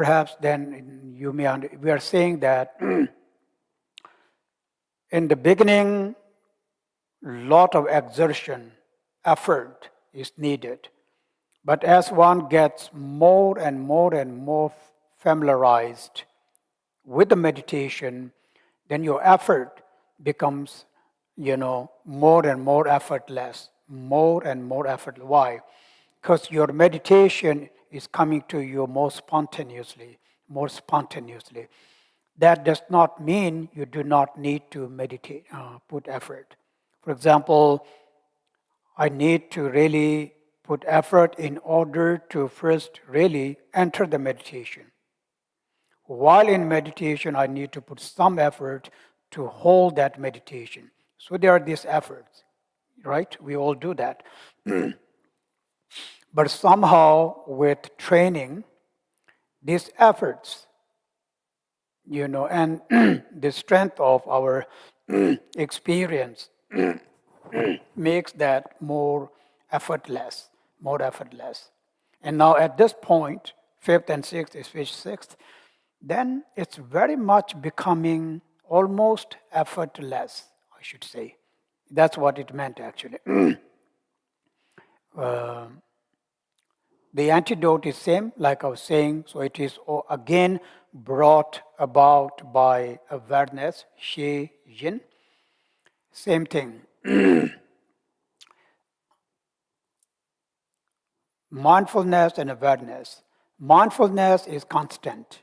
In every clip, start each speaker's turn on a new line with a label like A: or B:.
A: Perhaps then we are saying that in the beginning, lot of exertion, effort is needed. But as one gets more and more and more familiarized with the meditation, then your effort becomes, more and more effortless, more and more effortless. Why? Because your meditation is coming to you more spontaneously, more spontaneously. That does not mean you do not need to meditate, put effort. For example, I need to really put effort in order to first really enter the meditation. While in meditation, I need to put some effort to hold that meditation. So there are these efforts, right? We all do that. But somehow with training, these efforts, and the strength of our experience makes that more effortless, more effortless. And now at this point, fifth and sixth, especially sixth, then it's very much becoming almost effortless, I should say. That's what it meant actually. The antidote is same, like I was saying, so it is again brought about by awareness, Shi Yin. Same thing. Mindfulness and awareness. Mindfulness is constant.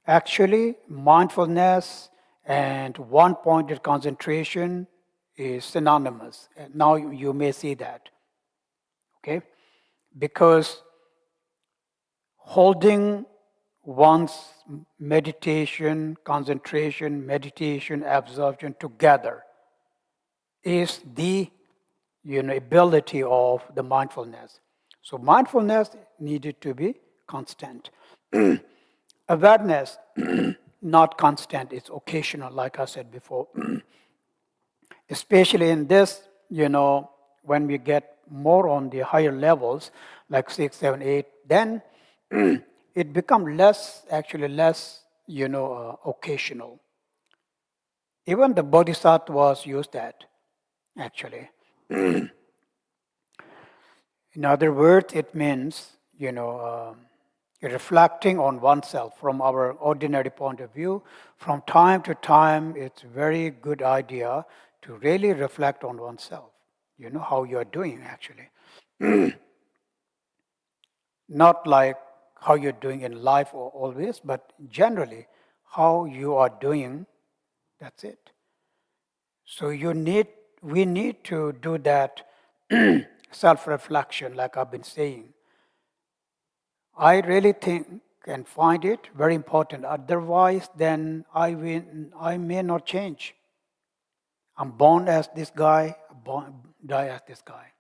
A: Actually, mindfulness and one-pointed concentration is synonymous. Now you may see that. Okay? Because holding one's meditation, concentration, meditation, absorption together is the ability of the mindfulness. So mindfulness needed to be constant. Awareness, not constant, it's occasional, like I said before. Especially in this, when we get more on the higher levels, like 6, 7, 8, then it becomes less, occasional. Even the bodhisattvas use that, actually. In other words, it means, reflecting on oneself from our ordinary point of view. From time to time, it's a very good idea to really reflect on oneself. How you are doing, actually. Not like how you're doing in life or always, but generally, how you are doing, that's it. So we need to do that self-reflection, like I've been saying. I really think and find it very important. Otherwise, then I may not change. I'm born as this guy, die as this guy.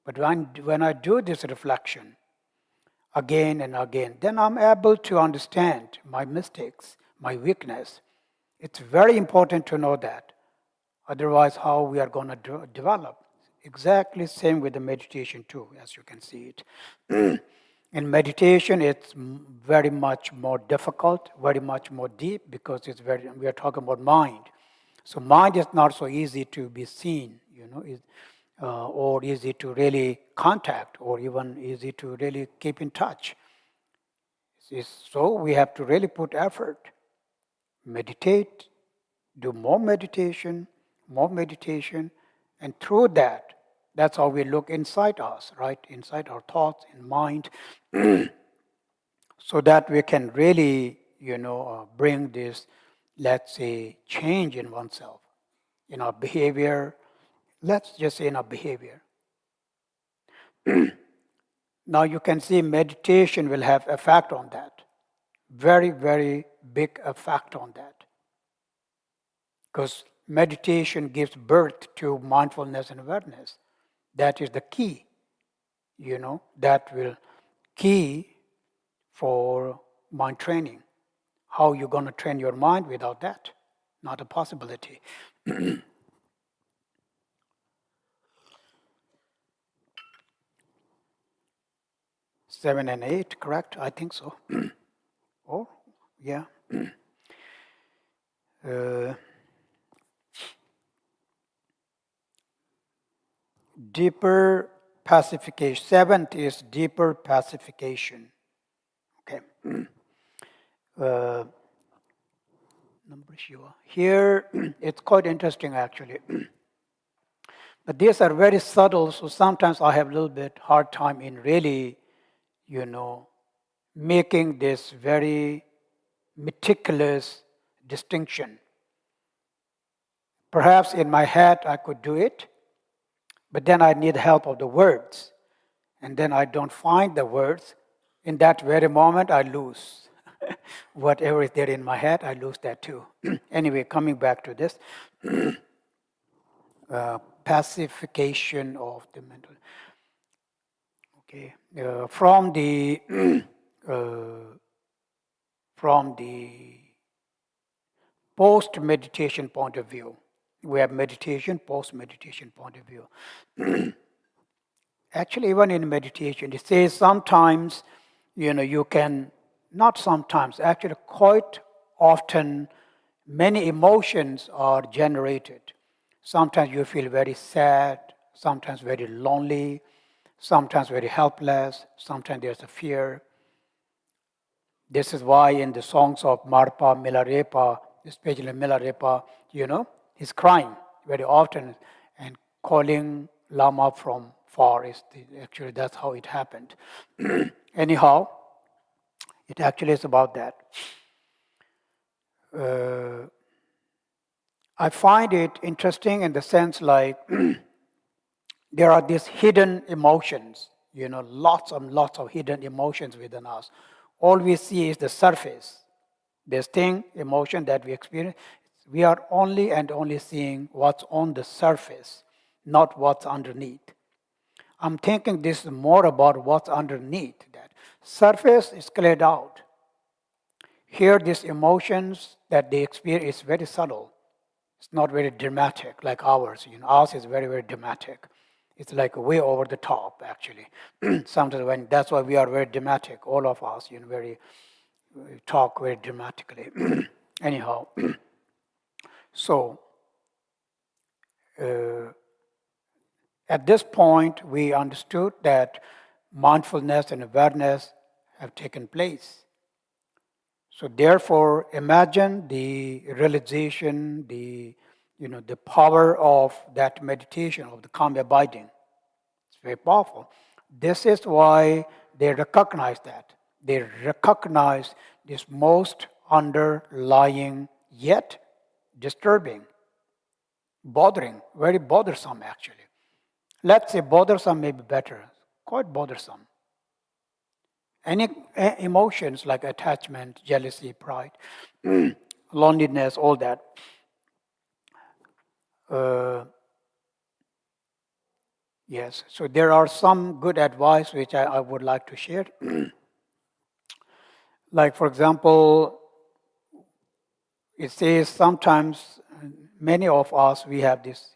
A: But when I do this reflection again and again, then I'm able to understand my mistakes, my weakness. It's very important to know that. Otherwise, how we are going to develop? Exactly same with the meditation too, as you can see it. In meditation, it's very much more difficult, very much more deep, because we are talking about mind. So mind is not so easy to be seen, or easy to really contact, or even easy to really keep in touch. So we have to really put effort, meditate, do more meditation, and through that, that's how we look inside us, right? Inside our thoughts and mind, so that we can really, bring this, let's say, change in oneself, in our behavior. Let's just say in our behavior. Now you can see meditation will have effect on that. Very, very big effect on that. Because meditation gives birth to mindfulness and awareness. That is the key, that will key for mind training. How you're going to train your mind without that? Not a possibility. 7 and 8, correct? I think so. Yeah. uh, Deeper pacification. Seventh is deeper pacification. Okay. Uh, Here, it's quite interesting actually. But these are very subtle, so sometimes I have a little bit hard time in really, making this very meticulous distinction. Perhaps in my head I could do it, but then I need help of the words. And then I don't find the words. In that very moment, I lose. Whatever is there in my head, I lose that too. Anyway, coming back to this, pacification of the mental. Okay, from the post meditation point of view, we have meditation, post meditation point of view. Actually, even in meditation, it says sometimes, you can, not sometimes, actually quite often, many emotions are generated. Sometimes you feel very sad, sometimes very lonely, sometimes very helpless, sometimes there's a fear. This is why in the songs of Marpa, Milarepa, especially Milarepa, he's crying very often and calling Lama from far. Actually, that's how it happened. Anyhow, it actually is about that. I find it interesting in the sense like there are these hidden emotions, lots and lots of hidden emotions within us. All we see is the surface. This thing, emotion that we experience, we are only and only seeing what's on the surface, not what's underneath. I'm thinking this is more about what's underneath that. Surface is cleared out. Here, these emotions that they experience is very subtle. It's not very dramatic like ours. Ours is very, very dramatic. It's like way over the top, actually. Sometimes that's why we are very dramatic, all of us, we talk very dramatically. Anyhow, so at this point, we understood that mindfulness and awareness have taken place. So therefore, imagine the realization, the power of that meditation, of the calm abiding. It's very powerful. This is why they recognize that. They recognize this most underlying yet disturbing, bothering, very bothersome actually. Let's say bothersome may be better, quite bothersome. Any emotions like attachment, jealousy, pride, loneliness, all that. Yes, so there are some good advice which I would like to share. Like, for example, it says sometimes many of us, we have this,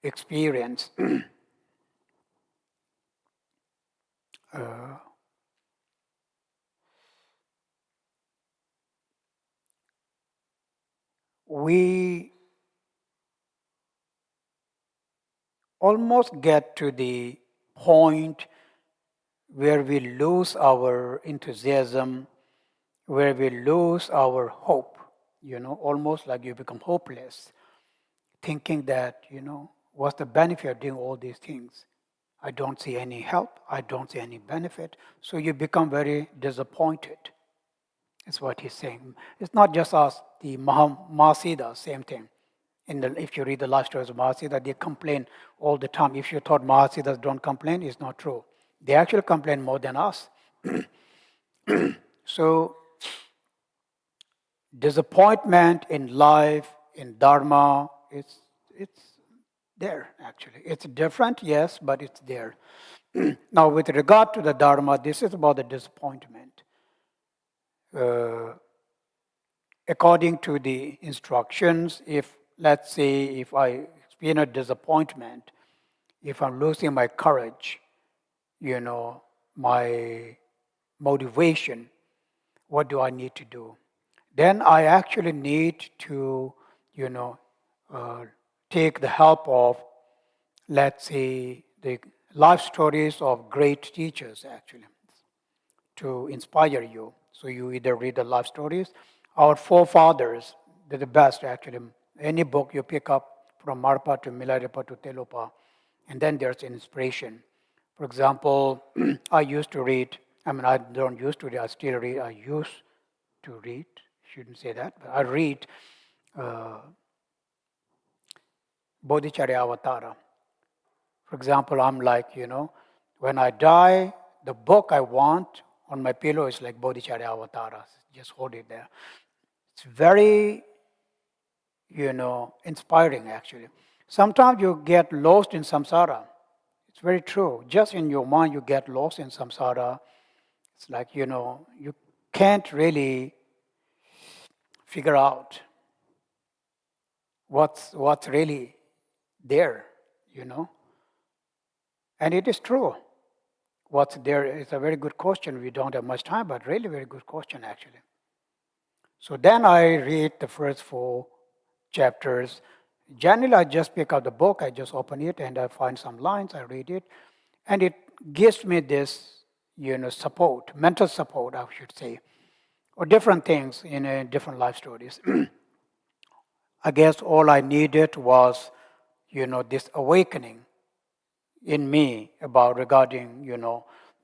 A: experience. We almost get to the point where we lose our enthusiasm, where we lose our hope, almost like you become hopeless, thinking that, what's the benefit of doing all these things? I don't see any help, I don't see any benefit, so you become very disappointed. That's what he's saying. It's not just us, the Mahasiddha, same thing. If you read the life stories of Mahasiddha, they complain all the time. If you thought Mahasiddhas don't complain, it's not true. They actually complain more than us. So, disappointment in life, in Dharma, it's there actually. It's different, yes, but it's there. Now, with regard to the Dharma, this is about the disappointment. According to the instructions, let's say, if I experience a disappointment, if I'm losing my courage, my motivation. What do I need to do? Then I actually need to, take the help of, let's say, the life stories of great teachers, actually, to inspire you. So you either read the life stories. Our forefathers, they're the best, actually. Any book you pick up, from Marpa to Milarepa to Telopa, and then there's inspiration. For example, I used to read, I don't used to read, I still read, I used to read, shouldn't say that, but I read Bodhicharya Avatara. For example, I'm like, when I die, the book I want on my pillow is like Bodhicharya Avatara. Just hold it there. It's very, inspiring actually. Sometimes you get lost in samsara. It's very true. Just in your mind, you get lost in samsara. It's like, you can't really figure out what's really there, And it is true. What's there is a very good question. We don't have much time, but really very good question actually. So then I read the first 4 chapters. Generally, I just pick up the book, I just open it, and I find some lines, I read it, and it gives me this, support, mental support, I should say, or different things in different life stories. I guess all I needed was, this awakening in me about regarding,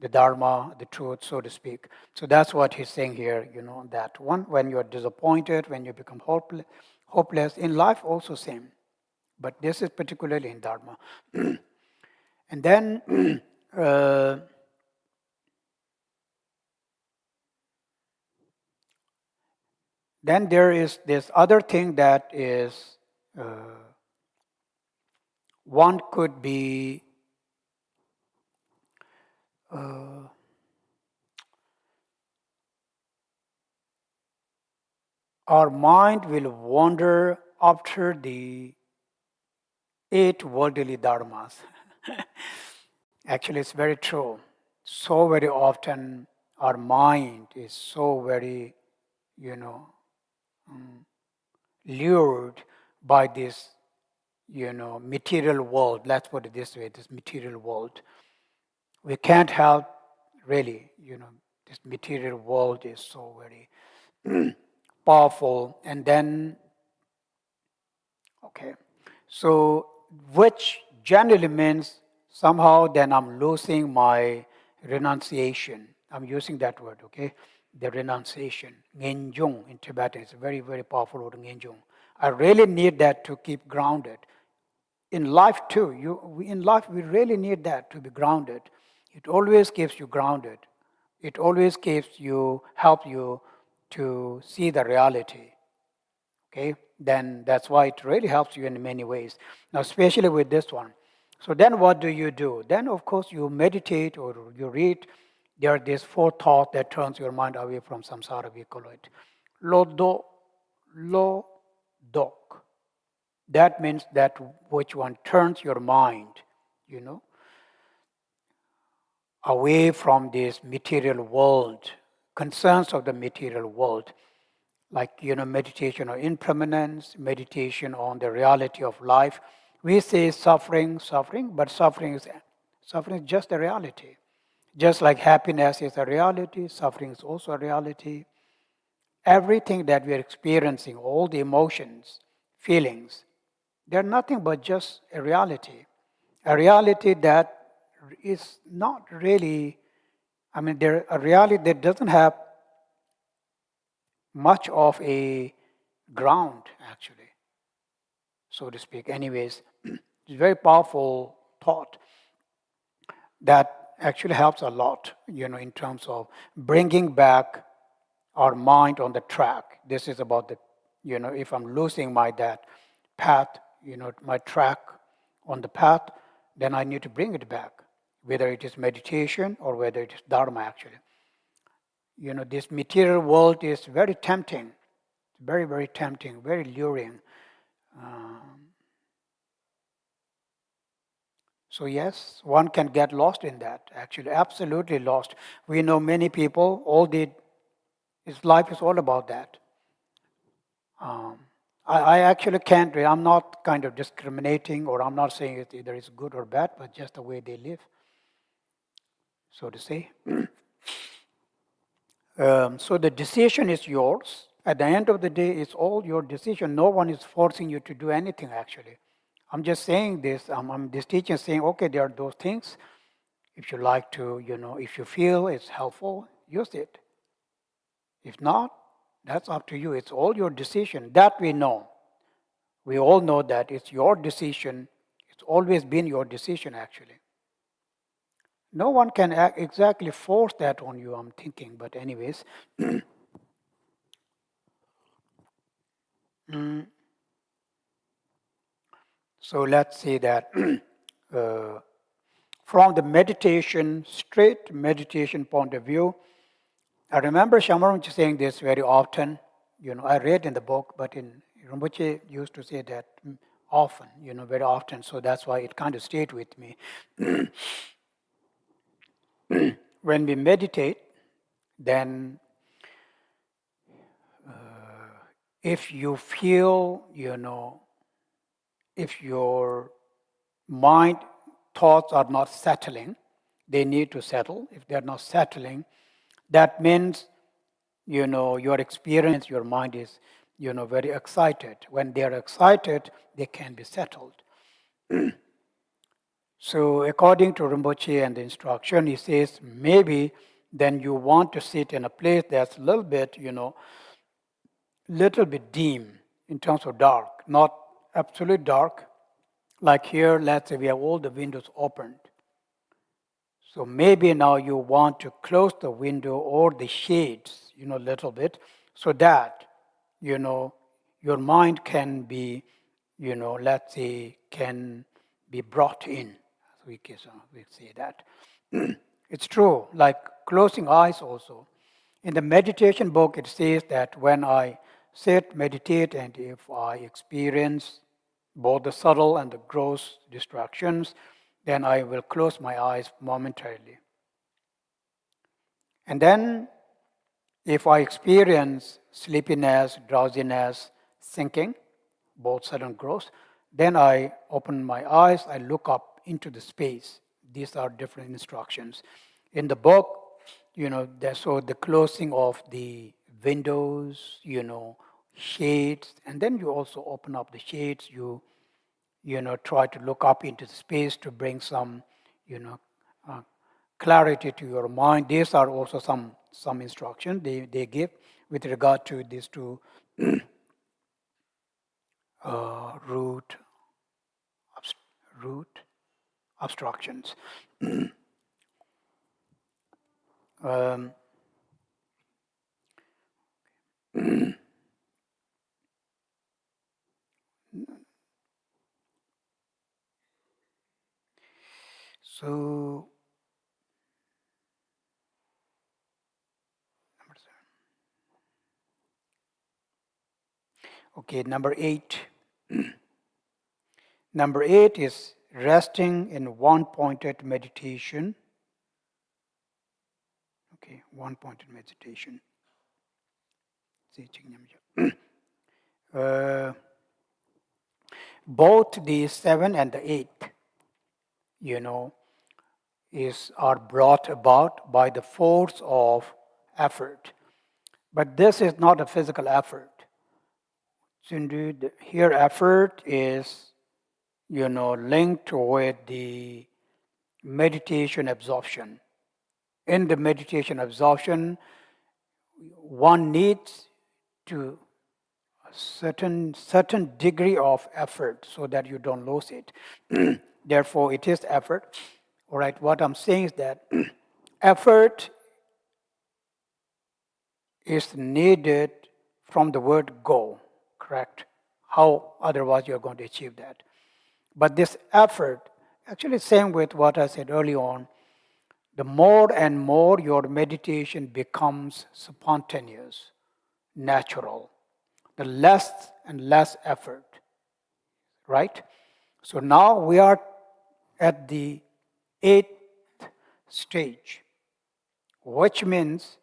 A: the Dharma, the truth, so to speak. So that's what he's saying here, that one, when you're disappointed, when you become hopeless, in life also same. But this is particularly in Dharma. And then, then there is this other thing that is, one could be, our mind will wander after the 8 worldly dharmas. Actually, it's very true. So very often, our mind is so very, lured by this, material world. Let's put it this way: this material world. We can't help, really. This material world is so very powerful. And then, okay, so which generally means somehow then I'm losing my renunciation. I'm using that word, okay? The renunciation. Ngenjung in Tibetan is a very, very powerful word, ngenjung. I really need that to keep grounded. In life too, in life we really need that to be grounded. It always keeps you grounded. It always helps you to see the reality. Okay, then that's why it really helps you in many ways. Now, especially with this one. So then what do? Then, of course, you meditate or you read. There are these 4 thoughts that turns your mind away from samsara, we call it. Lo, dok. That means that which one turns your mind, away from this material world, concerns of the material world. Like, meditation on impermanence, meditation on the reality of life. We say suffering, but suffering is just a reality. Just like happiness is a reality, suffering is also a reality. Everything that we are experiencing, all the emotions, feelings, they're nothing but just a reality. A reality that is not really, they're a reality that doesn't have much of a ground, actually, so to speak. Anyways, it's a very powerful thought that actually helps a lot, in terms of bringing back our mind on the track. This is about the, if I'm losing that path, my track on the path, then I need to bring it back, whether it is meditation or whether it is Dharma, actually. This material world is very tempting, very, very tempting, very luring. So yes, one can get lost in that, actually, absolutely lost. We know many people, his life is all about that. Um, I actually can't, I'm not kind of discriminating, or I'm not saying it either is good or bad, but just the way they live, so to say. So the decision is yours. At the end of the day, it's all your decision. No one is forcing you to do anything, actually. I'm just saying this, I'm this teacher saying, okay, there are those things. If you like to, if you feel it's helpful, use it. If not, that's up to you. It's all your decision. That we know. We all know that it's your decision. It's always been your decision, actually. No one can exactly force that on you, I'm thinking. But anyways, so let's see that from the meditation, straight meditation point of view, I remember Shamarunchi saying this very often. I read in the book, but Rinpoche used to say that often, very often. So that's why it kind of stayed with me. When we meditate, then if you feel, if your mind thoughts are not settling, they need to settle. If they're not settling, that means, your experience, your mind is, very excited. When they are excited, they can be settled. So according to Rinpoche and the instruction, he says, maybe then you want to sit in a place that's a little bit, little bit dim in terms of dark, not absolute dark. Like here, let's say we have all the windows opened. So maybe now you want to close the window or the shades, a little bit, so that, your mind can be, let's say, can be brought in. So we say that. It's true, like closing eyes also. In the meditation book, it says that when I sit, meditate, and if I experience both the subtle and the gross distractions, then I will close my eyes momentarily. And then, if I experience sleepiness, drowsiness, sinking, both subtle and gross, then I open my eyes, I look up into the space. These are different instructions. In the book, so the closing of the windows, shades, and then you also open up the shades, try to look up into the space to bring some, uh, clarity to your mind. These are also some instruction they give with regard to these two root obstructions. um, so okay, number 8. Number 8 is resting in one-pointed meditation. Okay, one-pointed meditation. Both the 7 and the 8, are brought about by the force of effort. But this is not a physical effort. So indeed, here effort is, linked with the meditation absorption. In the meditation absorption, one needs to a certain degree of effort so that you don't lose it. Therefore, it is effort. All right, what I'm saying is that effort is needed from the word go, correct? How otherwise you're going to achieve that? But this effort, actually same with what I said early on, the more and more your meditation becomes spontaneous, natural, the less and less effort, right? So now we are at the 8th stage, which means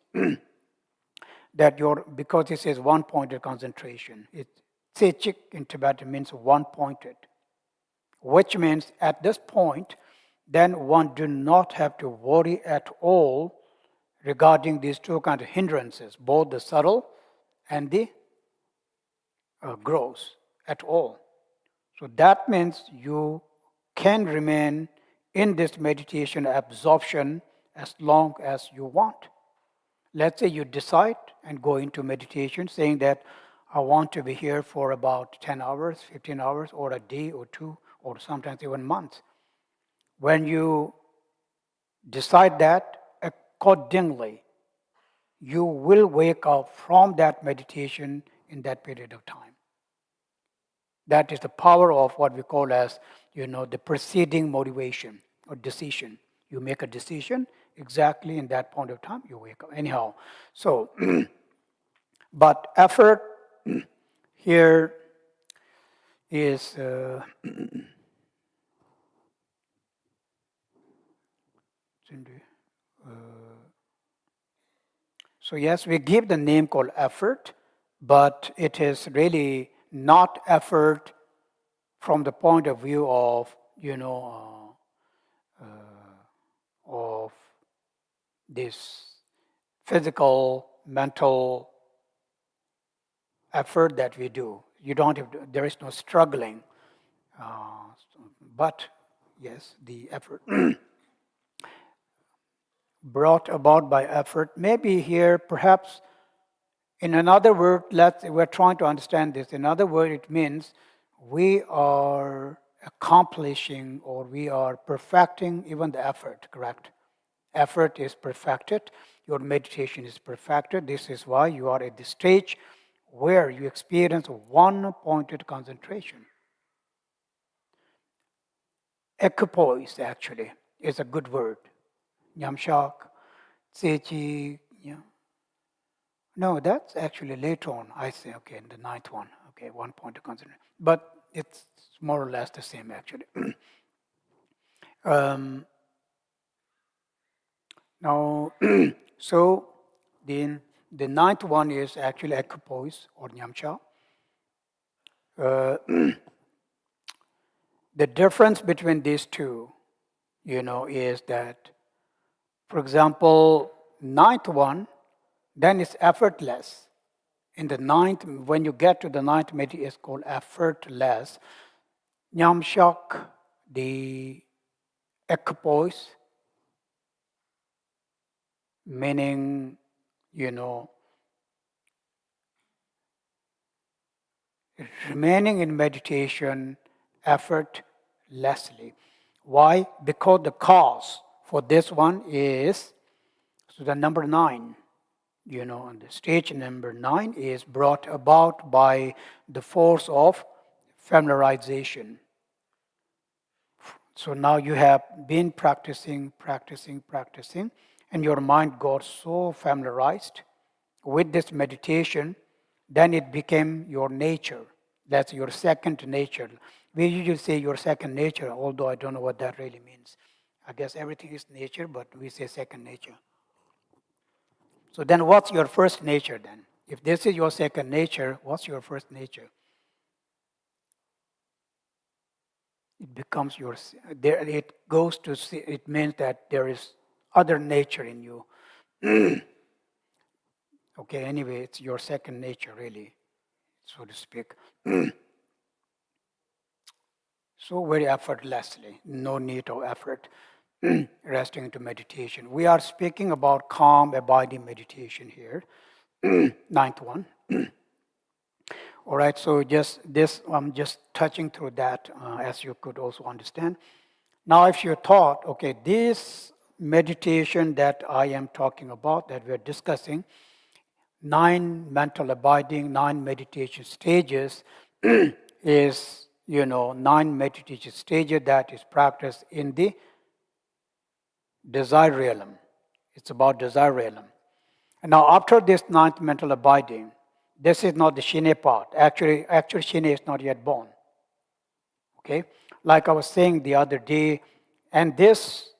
A: that because it says one-pointed concentration, Tsechik in Tibetan means one-pointed, which means at this point, then one do not have to worry at all regarding these two kinds of hindrances, both the subtle and the gross at all. So that means you can remain in this meditation absorption as long as you want. Let's say you decide and go into meditation saying that I want to be here for about 10 hours, 15 hours, or a day or two, or sometimes even months. When you decide that, accordingly, you will wake up from that meditation in that period of time. That is the power of what we call as, the preceding motivation or decision. You make a decision, exactly in that point of time, you wake up. Anyhow, so, but effort here is, so yes, we give the name called effort, but it is really not effort from the point of view of, of this physical, mental effort that we do. You don't have to, there is no struggling, but yes, the effort brought about by effort. Maybe here, perhaps, in another word, we're trying to understand this. In other words, it means we are accomplishing or we are perfecting even the effort, correct? Effort is perfected. Your meditation is perfected. This is why you are at the stage where you experience one-pointed concentration. Equipoise, actually, is a good word. Nyamshak, Tsechi, No, that's actually later on. I say, okay, in the 9th one. Okay, 1 point to consider. But it's more or less the same, actually. Now, so the 9th one is actually equipoise or nyamcha. The difference between these two, is that, for example, 9th one, then it's effortless. In the 9th, when you get to the 9th meditation, it's called effortless. Nyamshak, the equipoise, meaning, remaining in meditation effortlessly. Why? Because the cause for this one is, so the number 9, on the stage number 9 is brought about by the force of familiarization. So now you have been practicing, and your mind got so familiarized with this meditation, then it became your nature. That's your second nature. We usually say your second nature, although I don't know what that really means. I guess everything is nature, but we say second nature. So then what's your first nature then? If this is your second nature, what's your first nature? It becomes yours. It goes to see, it means that there is other nature in you. Okay, anyway, it's your second nature, really, so to speak. So very effortlessly, no need of effort, resting into meditation. We are speaking about calm, abiding meditation here, 9th one. All right, so just this, I'm just touching through that as you could also understand. Now, if you thought, okay, this meditation that I am talking about, that we're discussing, 9 mental abiding, 9 meditation stages is, 9 meditation stages that is practiced in the desire realm. It's about desire realm. And now after this 9th mental abiding, this is not the Shine part. Actually Shine is not yet born. Okay? Like I was saying the other day, And this,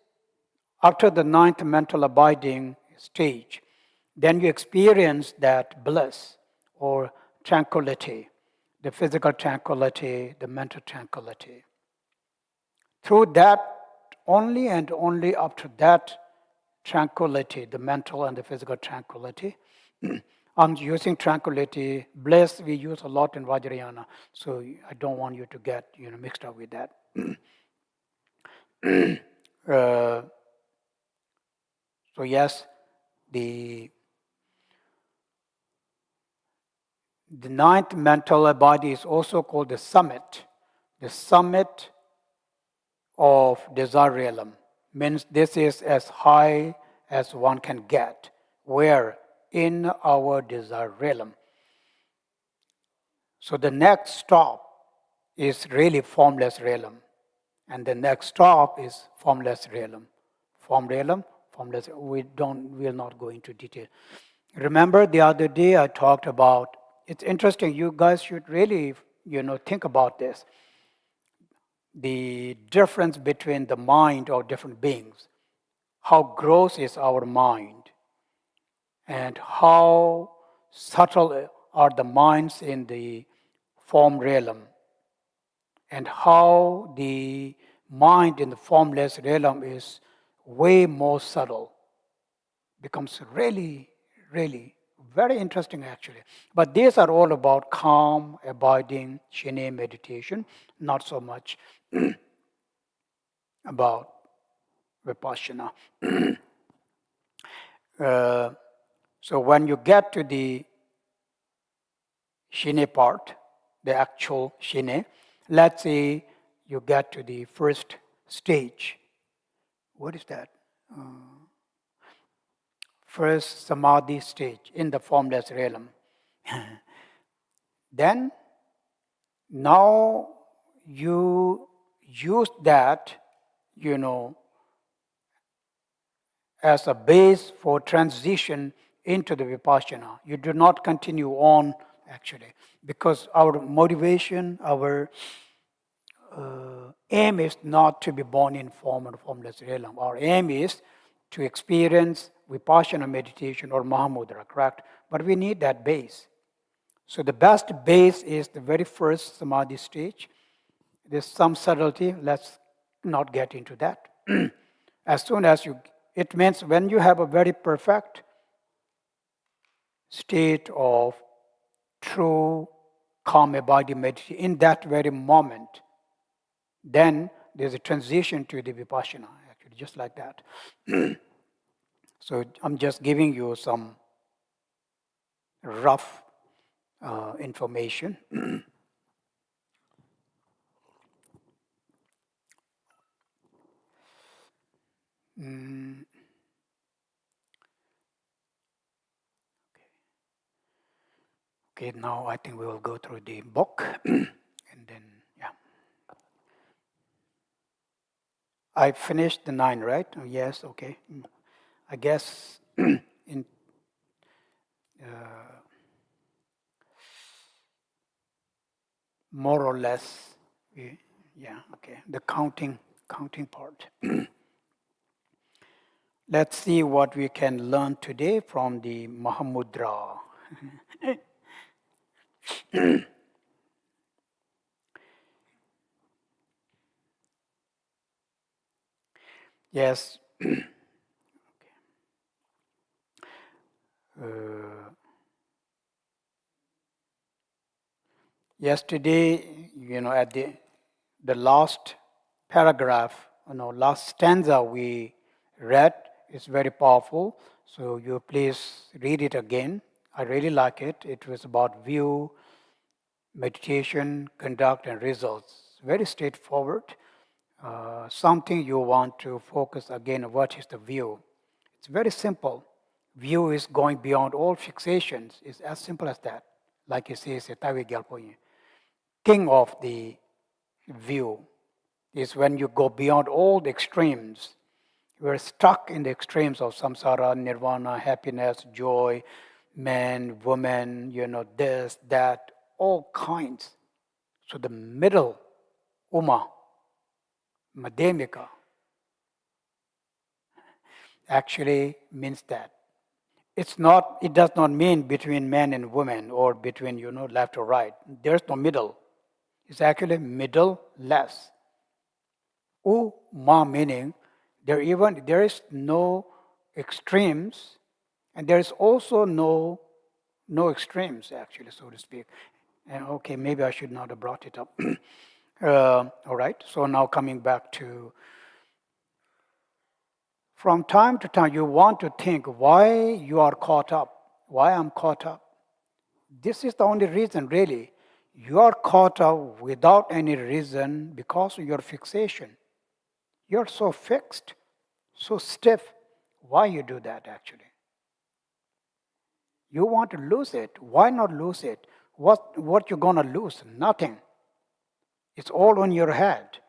A: after the ninth mental abiding stage, then you experience that bliss or tranquility, the physical tranquility, the mental tranquility. Through that, only and only after that tranquility, the mental and the physical tranquility. I'm using tranquility. Bliss we use a lot in Vajrayana, so I don't want you to get mixed up with that. So yes, the ninth mental body is also called the summit of desire realm. Means this is as high as one can get. Where? In our desire realm. So the next stop is really formless realm. And the next stop is formless realm. Formless. We will not go into detail. Remember the other day I talked about, it's interesting, you guys should really, think about this. The difference between the mind of different beings. How gross is our mind, and how subtle are the minds in the form realm, and how the mind in the formless realm is way more subtle. Becomes really, really very interesting actually. But these are all about calm, abiding, Shine meditation, not so much about Vipassana. So when you get to the Shine part, the actual Shine, let's say you get to the first stage. What is that? First Samadhi stage in the formless realm. Then, now you use that, as a base for transition into the Vipassana. You do not continue on, actually, because our motivation, our aim is not to be born in form or formless realm. Our aim is to experience Vipassana meditation or Mahamudra, correct? But we need that base. So the best base is the very first Samadhi stage. There's some subtlety, let's not get into that. As soon as it means when you have a very perfect state of true calm body meditation in that very moment, then there's a transition to the Vipassana, actually, just like that. So I'm just giving you some rough information. Okay, now I think we will go through the book and then, yeah. I finished the 9, right? Oh, yes, okay. I guess in more or less, yeah, okay. The counting part. Let's see what we can learn today from the Mahamudra. Yes. Yesterday, at the last paragraph, last stanza we read is very powerful. So you please read it again. I really like it. It was about view, meditation, conduct, and results. Very straightforward. Something you want to focus again, what is the view? It's very simple. View is going beyond all fixations. It's as simple as that. Like he says, king of the view is when you go beyond all the extremes. We're stuck in the extremes of samsara, nirvana, happiness, joy, man, woman, this, that, all kinds. So the middle, Uma, Madhyamika, actually means that. It does not mean between men and women or between, left or right. There's no middle. It's actually middle less. U ma meaning there is no extremes, and there is also no extremes actually, so to speak. And okay, maybe I should not have brought it up. All right. So now coming back to, from time to time, you want to think why you are caught up, why I'm caught up. This is the only reason, really. You are caught up without any reason because of your fixation. You're so fixed, so stiff. Why you do that, actually? You want to lose it. Why not lose it? What you gonna lose? Nothing. It's all on your head.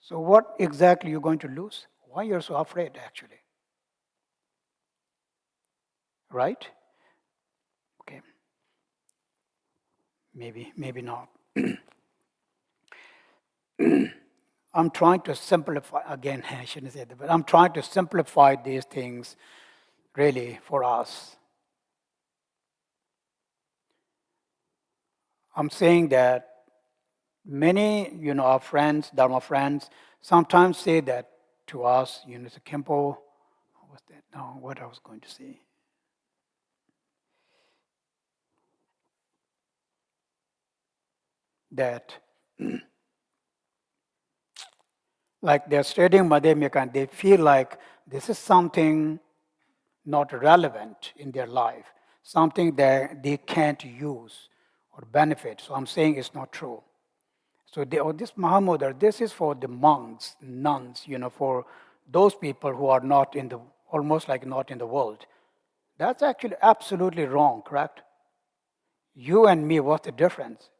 A: So what exactly you going to lose? Why you're so afraid, actually? Right? Okay. Maybe not. I'm trying to simplify, again, I shouldn't say that, but I'm trying to simplify these things really for us. I'm saying that many, our friends, Dharma friends, sometimes say that to us, the Khenpo, what's that? No, what I was going to say. That, like they're studying Madhyamika and they feel like this is something not relevant in their life, something that they can't use or benefit. So I'm saying it's not true. So this Mahamudra, this is for the monks, nuns, for those people who are not in the, almost like not in the world. That's actually absolutely wrong, correct? You and me, what's the difference?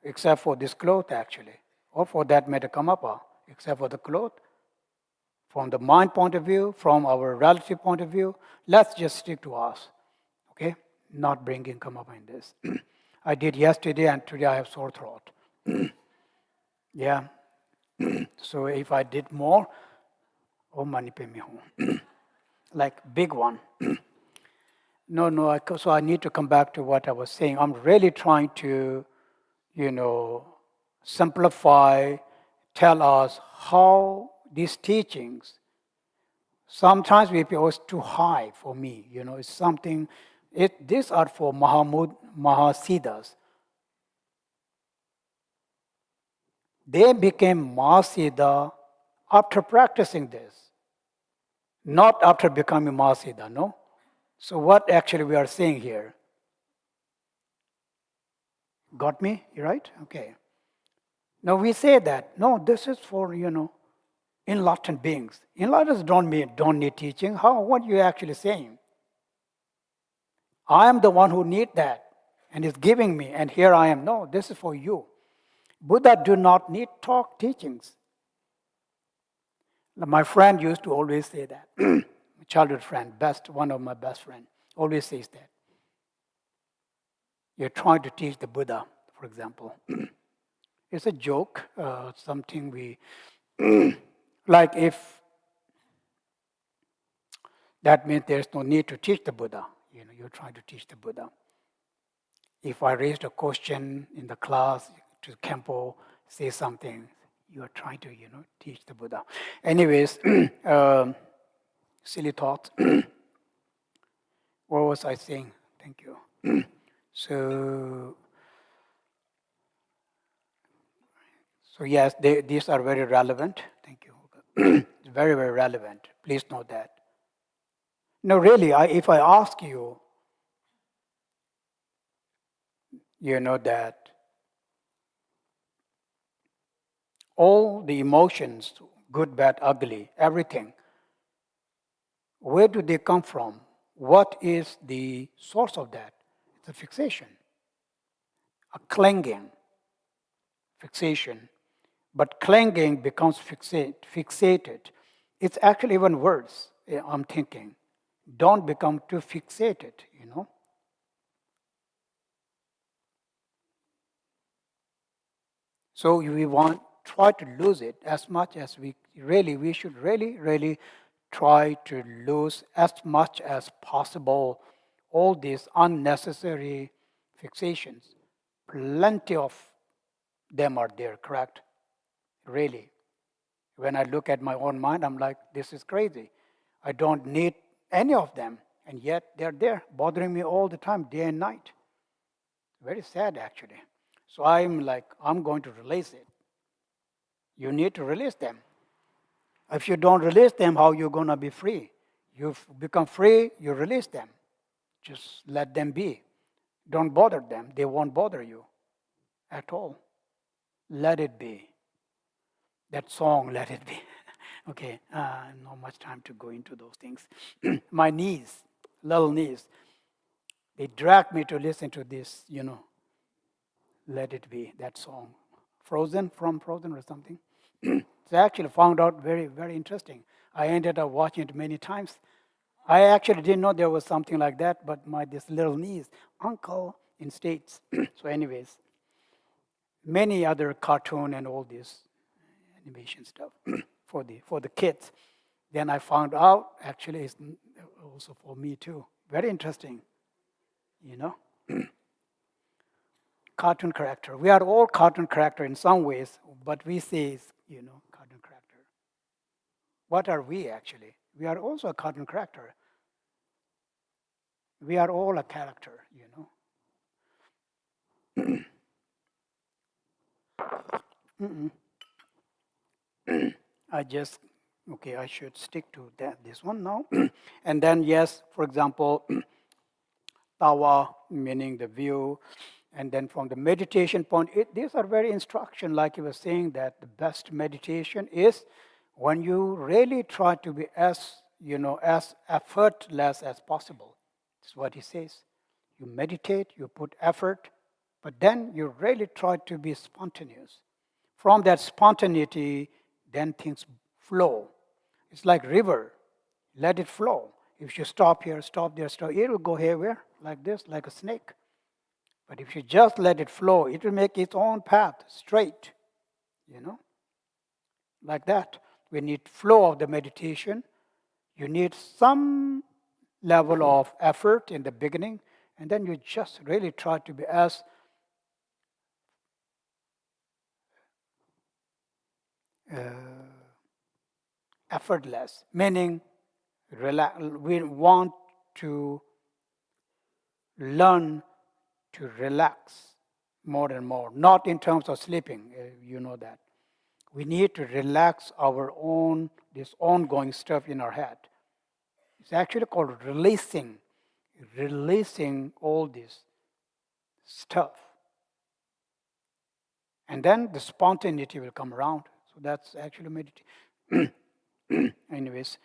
A: Except for this cloth, actually. Or for that matter, Kamapa, except for the cloth. From the mind point of view, from our relative point of view, let's just stick to us, okay? Not bringing Kamapa in this. I did yesterday and today I have sore throat. Yeah. So if I did more, oh mani pe me hu. Like big one. No, so I need to come back to what I was saying. I'm really trying to, simplify, tell us how these teachings, sometimes we feel it's too high for me, it's something, these are for Mahasiddhas. They became Mahasiddha after practicing this, not after becoming Mahasiddha, no? So what actually we are saying here? Got me? You right? Okay. Now we say that, no, this is for, enlightened beings. Enlightened don't need teaching. What are you actually saying? I am the one who need that and is giving me, and here I am. No, this is for you. Buddha do not need talk teachings. My friend used to always say that. Childhood friend, one of my best friend, always says that. You're trying to teach the Buddha, for example. It's a joke, something we, like if that means there's no need to teach the Buddha. You're trying to teach the Buddha. If I raised a question in the class to Khenpo, say something, you are trying to, teach the Buddha. Anyways, silly thought. What was I saying? Thank you. So yes, these are very relevant. Thank you. Very, very relevant. Please note that. No, really, if I ask you, that all the emotions, good, bad, ugly, everything, where do they come from? What is the source of that? It's a fixation, a clinging, fixation. But clinging becomes fixated. It's actually even worse, I'm thinking. Don't become too fixated, So we try to lose it as much as we should really try to lose as much as possible all these unnecessary fixations. Plenty of them are there, correct? Really. When I look at my own mind, I'm like, this is crazy. I don't need any of them. And yet they're there, bothering me all the time, day and night. Very sad, actually. So I'm like, I'm going to release it. You need to release them. If you don't release them, how are you going to be free? You've become free, you release them. Just let them be. Don't bother them. They won't bother you at all. Let it be. That song, Let It Be. Okay, not much time to go into those things. My niece, little niece, they dragged me to listen to this, Let It Be, that song. Frozen, from Frozen or something. So I actually found out very, very interesting. I ended up watching it many times. I actually didn't know there was something like that, but this little niece, uncle in States. So anyways, many other cartoon and all this animation stuff for the kids. Then I found out actually it's also for me too. Very interesting, Cartoon character. We are all cartoon character in some ways, but we say cartoon character. What are we actually? We are also a cartoon character. We are all a character, I should stick to this one now. And then, yes, for example, tawa, meaning the view. And then from the meditation point, these are very instruction, like you were saying, that the best meditation is when you really try to be as effortless as possible. That's what he says. You meditate, you put effort, but then you really try to be spontaneous. From that spontaneity, then things flow. It's like river. Let it flow. If you stop here, stop there, stop, it will go haywire like this, like a snake. But if you just let it flow, it will make its own path straight, like that. We need flow of the meditation. You need some level of effort in the beginning, and then you just really try to be as effortless, meaning we want to learn to relax more and more, not in terms of sleeping, you know that. We need to relax our own, this ongoing stuff in our head. It's actually called releasing all this stuff. And then the spontaneity will come around. So that's actually meditation. Anyways,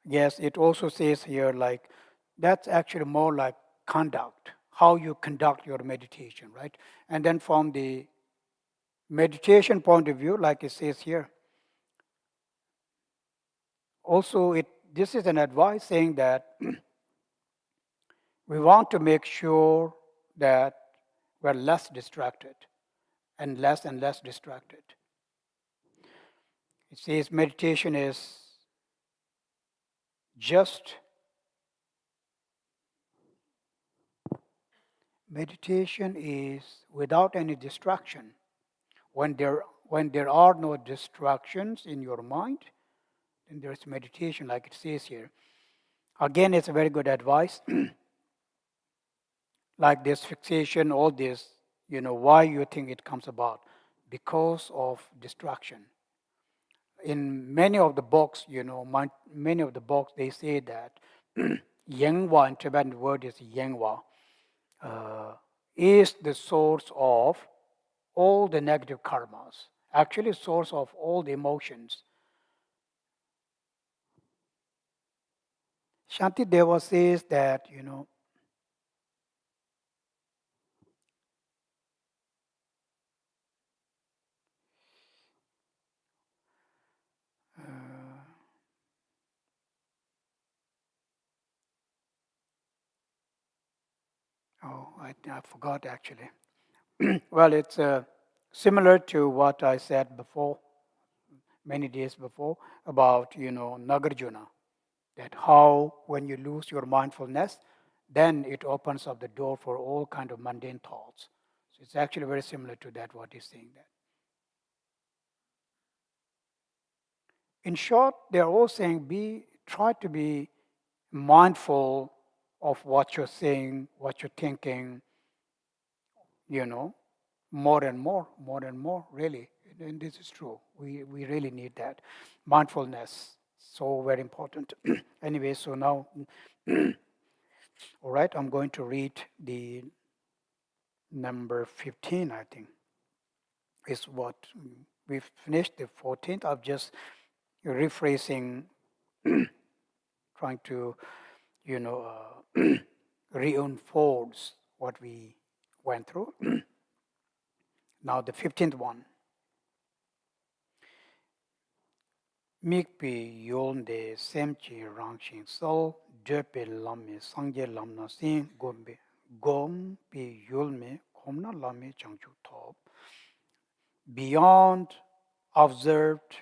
A: yes, it also says here like, that's actually more like conduct, how you conduct your meditation, right? And then from the meditation point of view, like it says here, also this is an advice saying that we want to make sure that we're less distracted and less distracted. It says meditation is just without any distraction. When there are no distractions in your mind, then there's meditation, like it says here. Again, it's a very good advice. Like this fixation, all this, why you think it comes about? Because of distraction. In many of the books, many of the books, they say that Yangwa, in Tibetan word is Yangwa, is the source of all the negative karmas, actually source of all the emotions. Shanti Deva says that, I forgot actually. Well, it's similar to what I said before. many days before about, Nagarjuna, that how when you lose your mindfulness, then it opens up the door for all kind of mundane thoughts. So it's actually very similar to that, what he's saying that. In short, they're all saying try to be mindful of what you're saying, what you're thinking, you know, more and more, really. And this is true. We really need that. Mindfulness, so very important. Anyway, so now, all right, I'm going to read the number 15, I think, is what we've finished the 14th. I'm just rephrasing, trying to, reinforce what we went through. Now, the 15th one. Mikpi yolde semchi rangshing so döpe lamme sangye lamna sin gombe gom pi yolme komna lamme changchu top. Beyond observed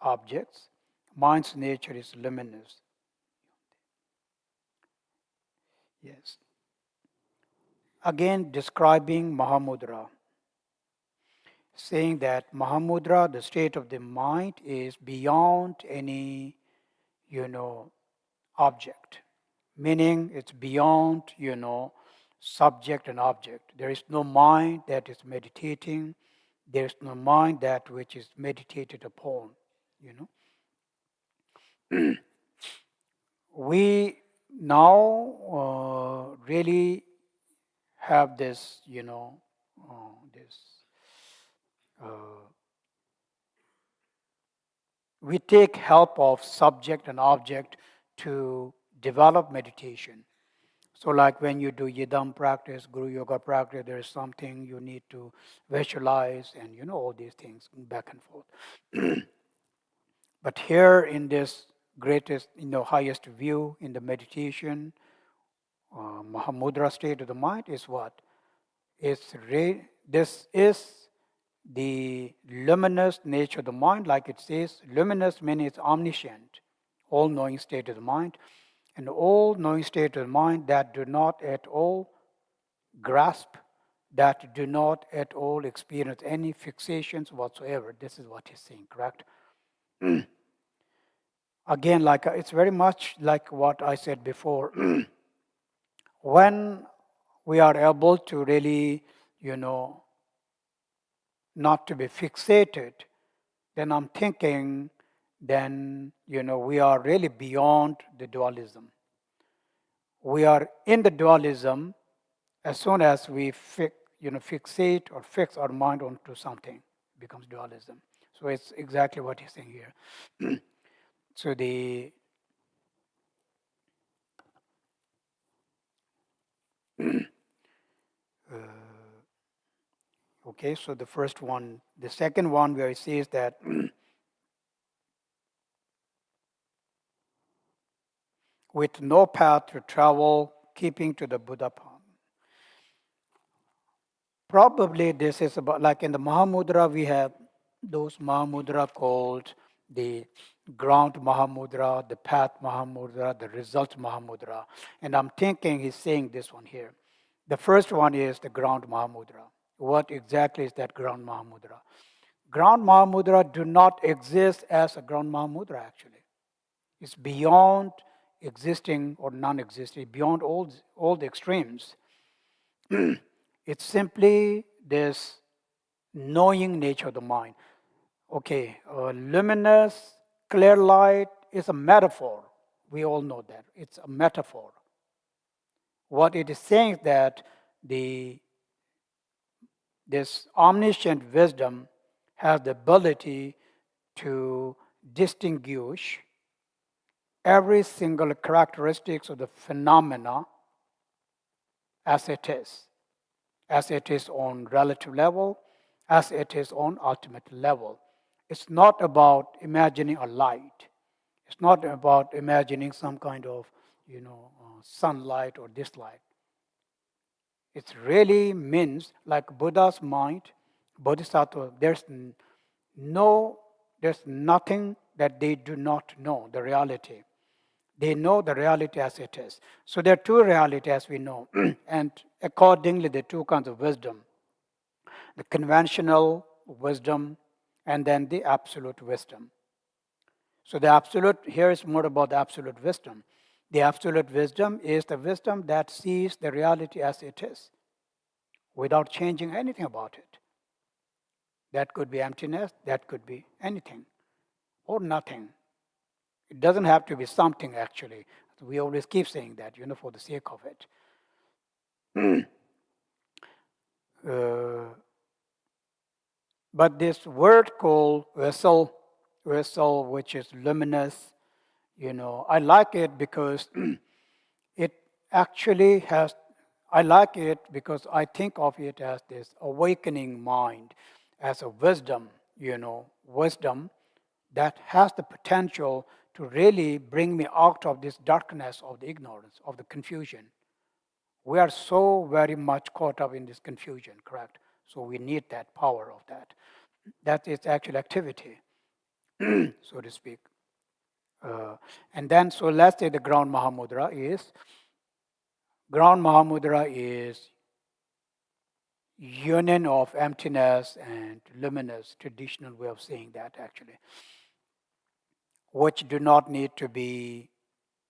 A: objects, mind's nature is luminous. Yes. Again, describing Mahamudra, saying that Mahamudra, the state of the mind, is beyond any, object. Meaning it's beyond, subject and object. There is no mind that is meditating. There is no mind that which is meditated upon, We now really have this, this. We take help of subject and object to develop meditation. So like when you do Yidam practice, Guru Yoga practice, there is something you need to visualize and all these things back and forth. But here in this greatest, highest view in the meditation, Mahamudra state of the mind is what? This is the luminous nature of the mind, like it says, luminous means it's omniscient, all-knowing state of the mind, an all-knowing state of the mind that do not at all grasp, that do not at all experience any fixations whatsoever. This is what he's saying, correct? Again, like it's very much like what I said before. When we are able to really, not to be fixated, then I'm thinking, then, we are really beyond the dualism. We are in the dualism as soon as we fixate or fix our mind onto something, it becomes dualism. So it's exactly what he's saying here. So okay, so the first one, the second one where it says that with no path to travel, keeping to the Buddha path. Probably this is about, like in the Mahamudra, we have those Mahamudra called the ground Mahamudra, the path Mahamudra, the result Mahamudra. And I'm thinking he's saying this one here. The first one is the ground Mahamudra. What exactly is that ground Mahamudra? Ground Mahamudra do not exist as a ground Mahamudra actually. It's beyond existing or non-existing, beyond all the extremes. It's simply this knowing nature of the mind. Okay, luminous, clear light is a metaphor. We all know that. It's a metaphor. What it is saying is that this omniscient wisdom has the ability to distinguish every single characteristics of the phenomena as it is on relative level, as it is on ultimate level. It's not about imagining a light. It's not about imagining some kind of, sunlight or this light. It really means, like Buddha's mind, Bodhisattva, there's no there's nothing that they do not know, the reality. They know the reality as it is. So there are two realities as we know, and accordingly, there are two kinds of wisdom: the conventional wisdom and then the absolute wisdom. So the absolute, here is more about the absolute wisdom. The absolute wisdom is the wisdom that sees the reality as it is without changing anything about it. That could be emptiness, that could be anything or nothing. It doesn't have to be something actually. We always keep saying that, for the sake of it. But this word called vessel, which is luminous, I like it because it actually has, I like it because I think of it as this awakening mind, as a wisdom, wisdom that has the potential to really bring me out of this darkness of the ignorance, of the confusion. We are so very much caught up in this confusion, correct? So we need that power of that. That is actual activity, so to speak. And then, so let's say the ground Mahamudra is union of emptiness and luminous, traditional way of saying that actually, which do not need to be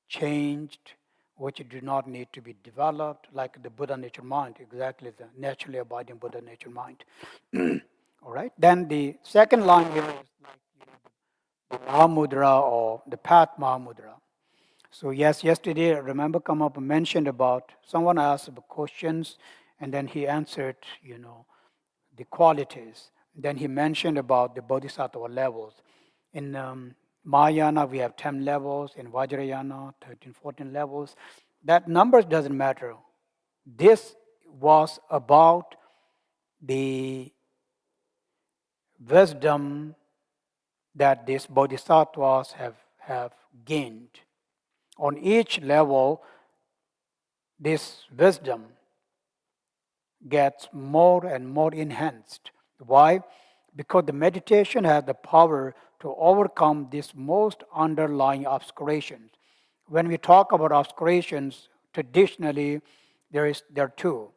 A: changed, which do not need to be developed, like the Buddha nature mind, exactly the naturally abiding Buddha nature mind. All right. Then the second line here is like the Mahamudra or the path Mahamudra. So yes, yesterday, remember, come up and mentioned about someone asked about questions, and then he answered, the qualities. Then he mentioned about the bodhisattva levels. In Mahayana, we have 10 levels. In Vajrayana, 13, 14 levels. That numbers doesn't matter. This was about the wisdom that these bodhisattvas have gained. On each level, this wisdom gets more and more enhanced. Why? Because the meditation has the power to overcome these most underlying obscurations. When we talk about obscurations, traditionally there are two.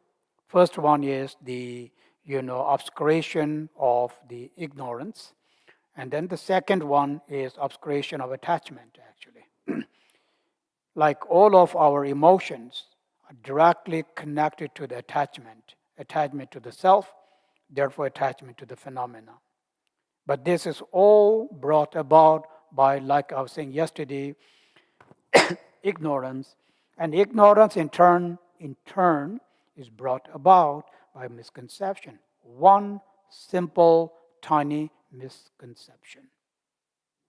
A: First one is the obscuration of the ignorance, and then the second one is obscuration of attachment. Actually, like all of our emotions are directly connected to the attachment to the self, therefore attachment to the phenomena. But this is all brought about by, like I was saying yesterday, ignorance. And ignorance in turn is brought about by misconception. One simple, tiny misconception.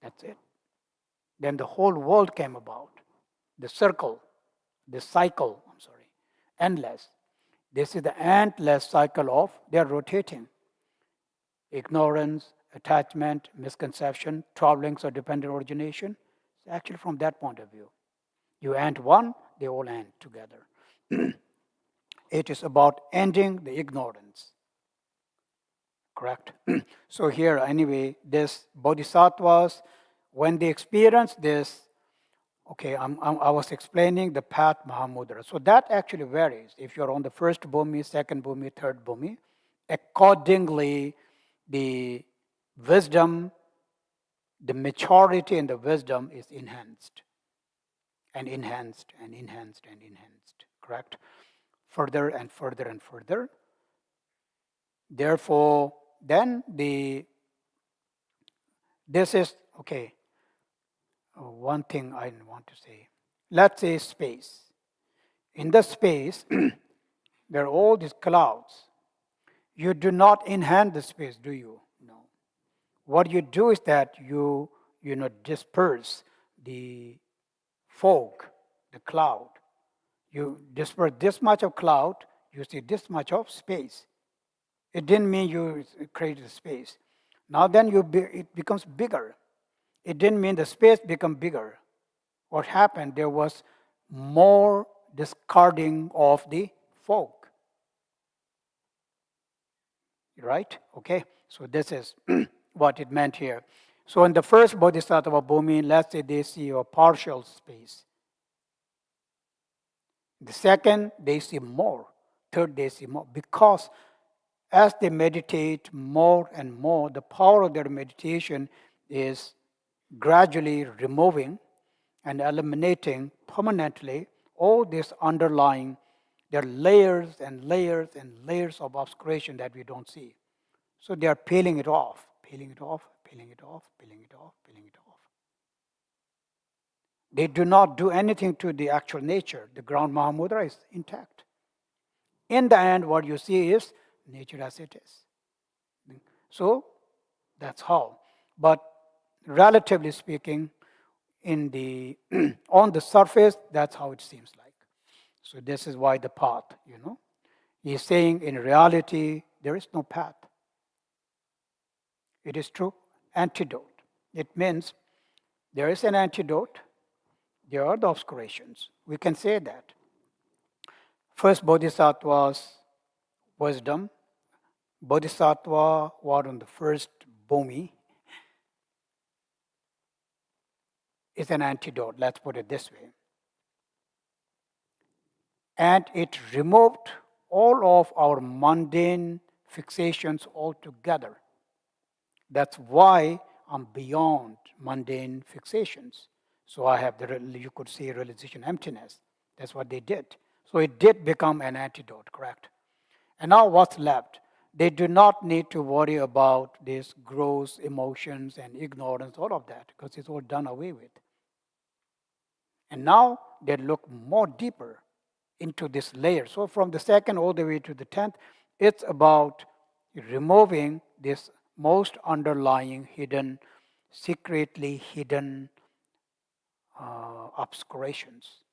A: That's it. Then the whole world came about. The cycle, endless. This is the endless cycle of, they're rotating. Ignorance, attachment, misconception, troublings or dependent origination. It's actually from that point of view. You end one, they all end together. It is about ending the ignorance. Correct? So here, anyway, this bodhisattvas, when they experience this, okay, I was explaining the path Mahamudra. So that actually varies. If you're on the first bhumi, second bhumi, third bhumi, accordingly, the wisdom, the maturity in the wisdom is enhanced and enhanced and enhanced and enhanced. Correct? Further and further and further. Therefore, then this is, okay, one thing I want to say. Let's say space. In the space, there are all these clouds. You do not enhance the space, do you? No. What you do is that you disperse the fog, the cloud. You disperse this much of cloud, you see this much of space. It didn't mean you created space. Now then it becomes bigger. It didn't mean the space become bigger. What happened? There was more discarding of the fog. Right? Okay? So this is what it meant here. So in the first bodhisattva bhumi, let's say they see a partial space. The second, they see more. Third, they see more. Because as they meditate more and more, the power of their meditation is gradually removing and eliminating permanently all this underlying, there are layers and layers and layers of obscuration that we don't see. So they are peeling it off, peeling it off, peeling it off, peeling it off, peeling it off. They do not do anything to the actual nature. The ground Mahamudra is intact. In the end, what you see is nature as it is. So that's how. But relatively speaking, in the on the surface, that's how it seems like. So this is why the path, He's saying in reality, there is no path. It is true antidote. It means there is an antidote. There are the obscurations. We can say that. First bodhisattva's wisdom. Bodhisattva was on the first bhumi. Is an antidote, let's put it this way. And it removed all of our mundane fixations altogether. That's why I'm beyond mundane fixations. So I have you could say realization emptiness. That's what they did. So it did become an antidote, correct? And now what's left? They do not need to worry about these gross emotions and ignorance, all of that, because it's all done away with. And now they look more deeper into this layer. So from the second all the way to the 10th, it's about removing this most underlying hidden, secretly hidden obscurations.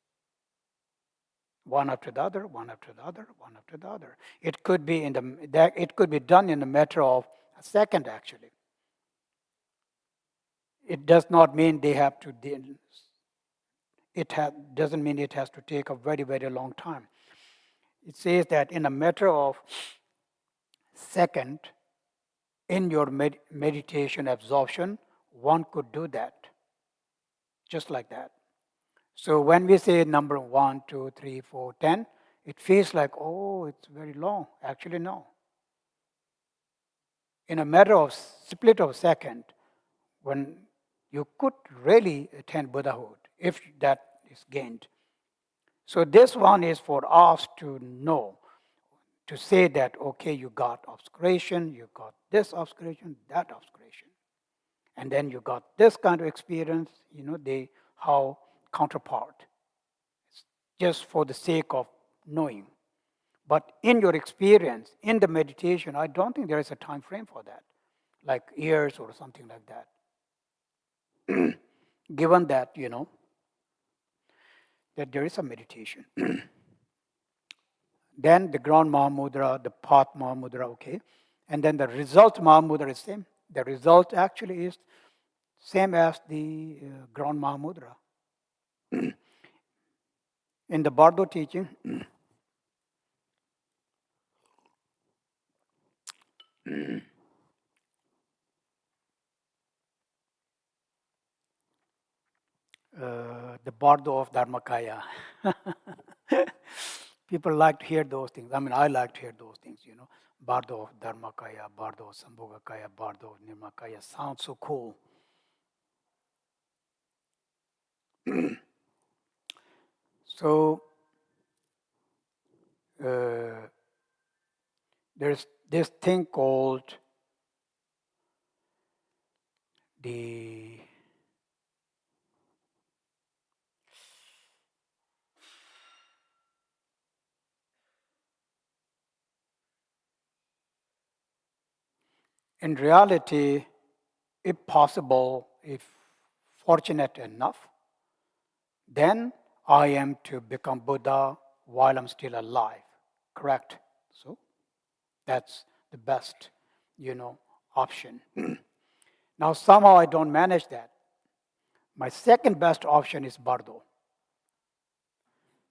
A: One after the other, one after the other, one after the other. It could be it could be done in a matter of a second, actually. It does not mean they have to. Doesn't mean it has to take a very, very long time. It says that in a matter of second, in your meditation absorption, one could do that. Just like that. So when we say number 1, 2, 3, 4, 10, it feels like, oh, it's very long. Actually, no. In a matter of split of a second, when you could really attain Buddhahood, if that is gained. So this one is for us to know, to say that, okay, you got obscuration, you got this obscuration, that obscuration. And then you got this kind of experience, how counterpart. It's just for the sake of knowing. But in your experience, in the meditation, I don't think there is a time frame for that, like years or something like that. Given that, that there is a meditation. Then the ground Mahamudra, the path Mahamudra, okay. And then the result Mahamudra is same. The result actually is same as the ground Mahamudra. In the Bardo teaching, the Bardo of Dharmakaya. People like to hear those things. I mean, I like to hear those things, Bardo of Dharmakaya, Bardo of Sambhogakaya, Bardo of Nirmakaya. Sounds so cool. So, there's this thing called in reality, if possible, if fortunate enough, then I am to become Buddha while I'm still alive. Correct? So that's the best, option. Now somehow I don't manage that. My second best option is Bardo.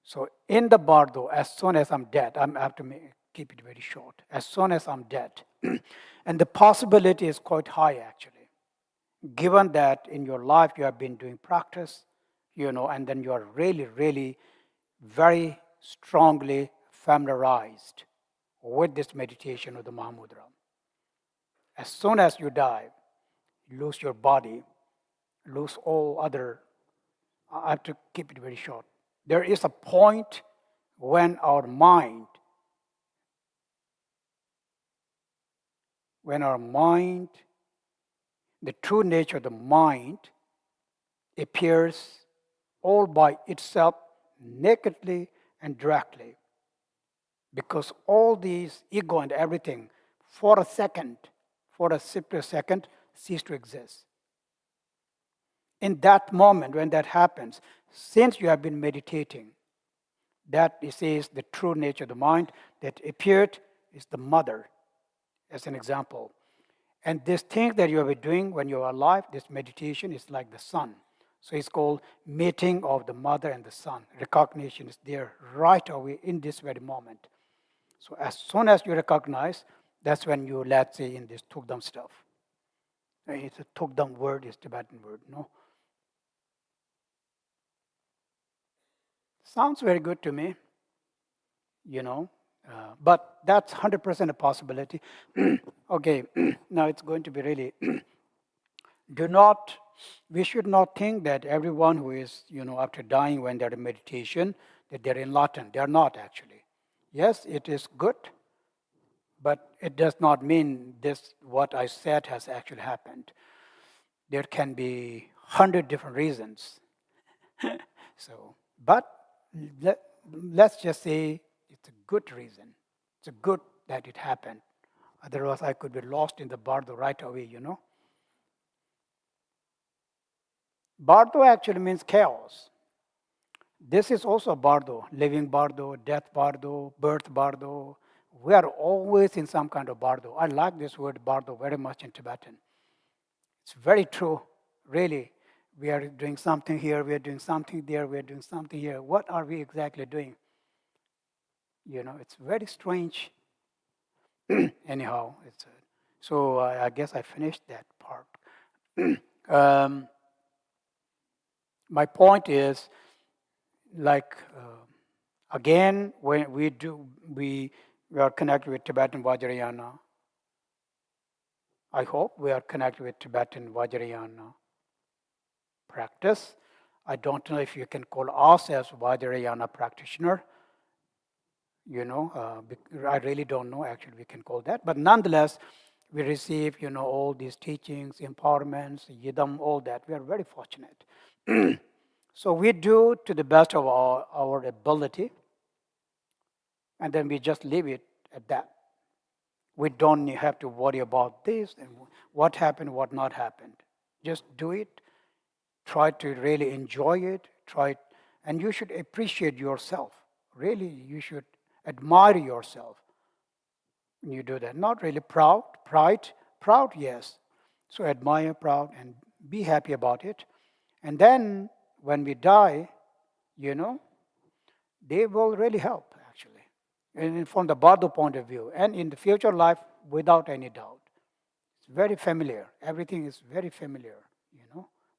A: So in the Bardo, as soon as I'm dead, I have to keep it very short. As soon as I'm dead, and the possibility is quite high actually. given that in your life you have been doing practice, and then you are really, really very strongly familiarized with this meditation of the Mahamudra. As soon as you die, you lose your body, lose all other. I have to keep it very short. There is a point when our mind, the true nature of the mind appears all by itself, nakedly and directly. Because all these ego and everything, for a split second, cease to exist. In that moment, when that happens, since you have been meditating, that is the true nature of the mind that appeared is the mother, as an example. And this thing that you have been doing when you are alive, this meditation is like the sun. So it's called meeting of the mother and the son. Recognition is there right away in this very moment. So as soon as you recognize, that's when you, let's say, in this Tukdam stuff. It's a Tukdam word, it's Tibetan word, no? Sounds very good to me, but that's 100% a possibility. Okay, now it's going to be really, we should not think that everyone who is, after dying when they're in meditation, that they're enlightened. They're not actually. Yes, it is good, but it does not mean this, what I said has actually happened. There can be 100 different reasons. So, but let's just say it's a good reason. It's a good that it happened. Otherwise, I could be lost in the bardo right away, Bardo actually means chaos. This is also bardo, living bardo, death bardo, birth bardo. We are always in some kind of bardo. I like this word bardo very much in Tibetan. It's very true, really. We are doing something here, we are doing something there, we are doing something here. What are we exactly doing? It's very strange. Anyhow, so I guess I finished that part. My point is, again, when we are connected with Tibetan Vajrayana. I hope we are connected with Tibetan Vajrayana practice. I don't know if you can call us as Vajrayana practitioner. I really don't know actually we can call that. But nonetheless, we receive, all these teachings, empowerments, yidam, all that. We are very fortunate. So we do to the best of our ability, and then we just leave it at that. We don't have to worry about this and what happened, what not happened. Just do it. Try to really enjoy it. And you should appreciate yourself. Really, you should admire yourself when you do that. Not really proud, yes. So admire, proud, and be happy about it. And then when we die, they will really help, actually. And from the Bardo point of view, and in the future life, without any doubt. It's very familiar. Everything is very familiar,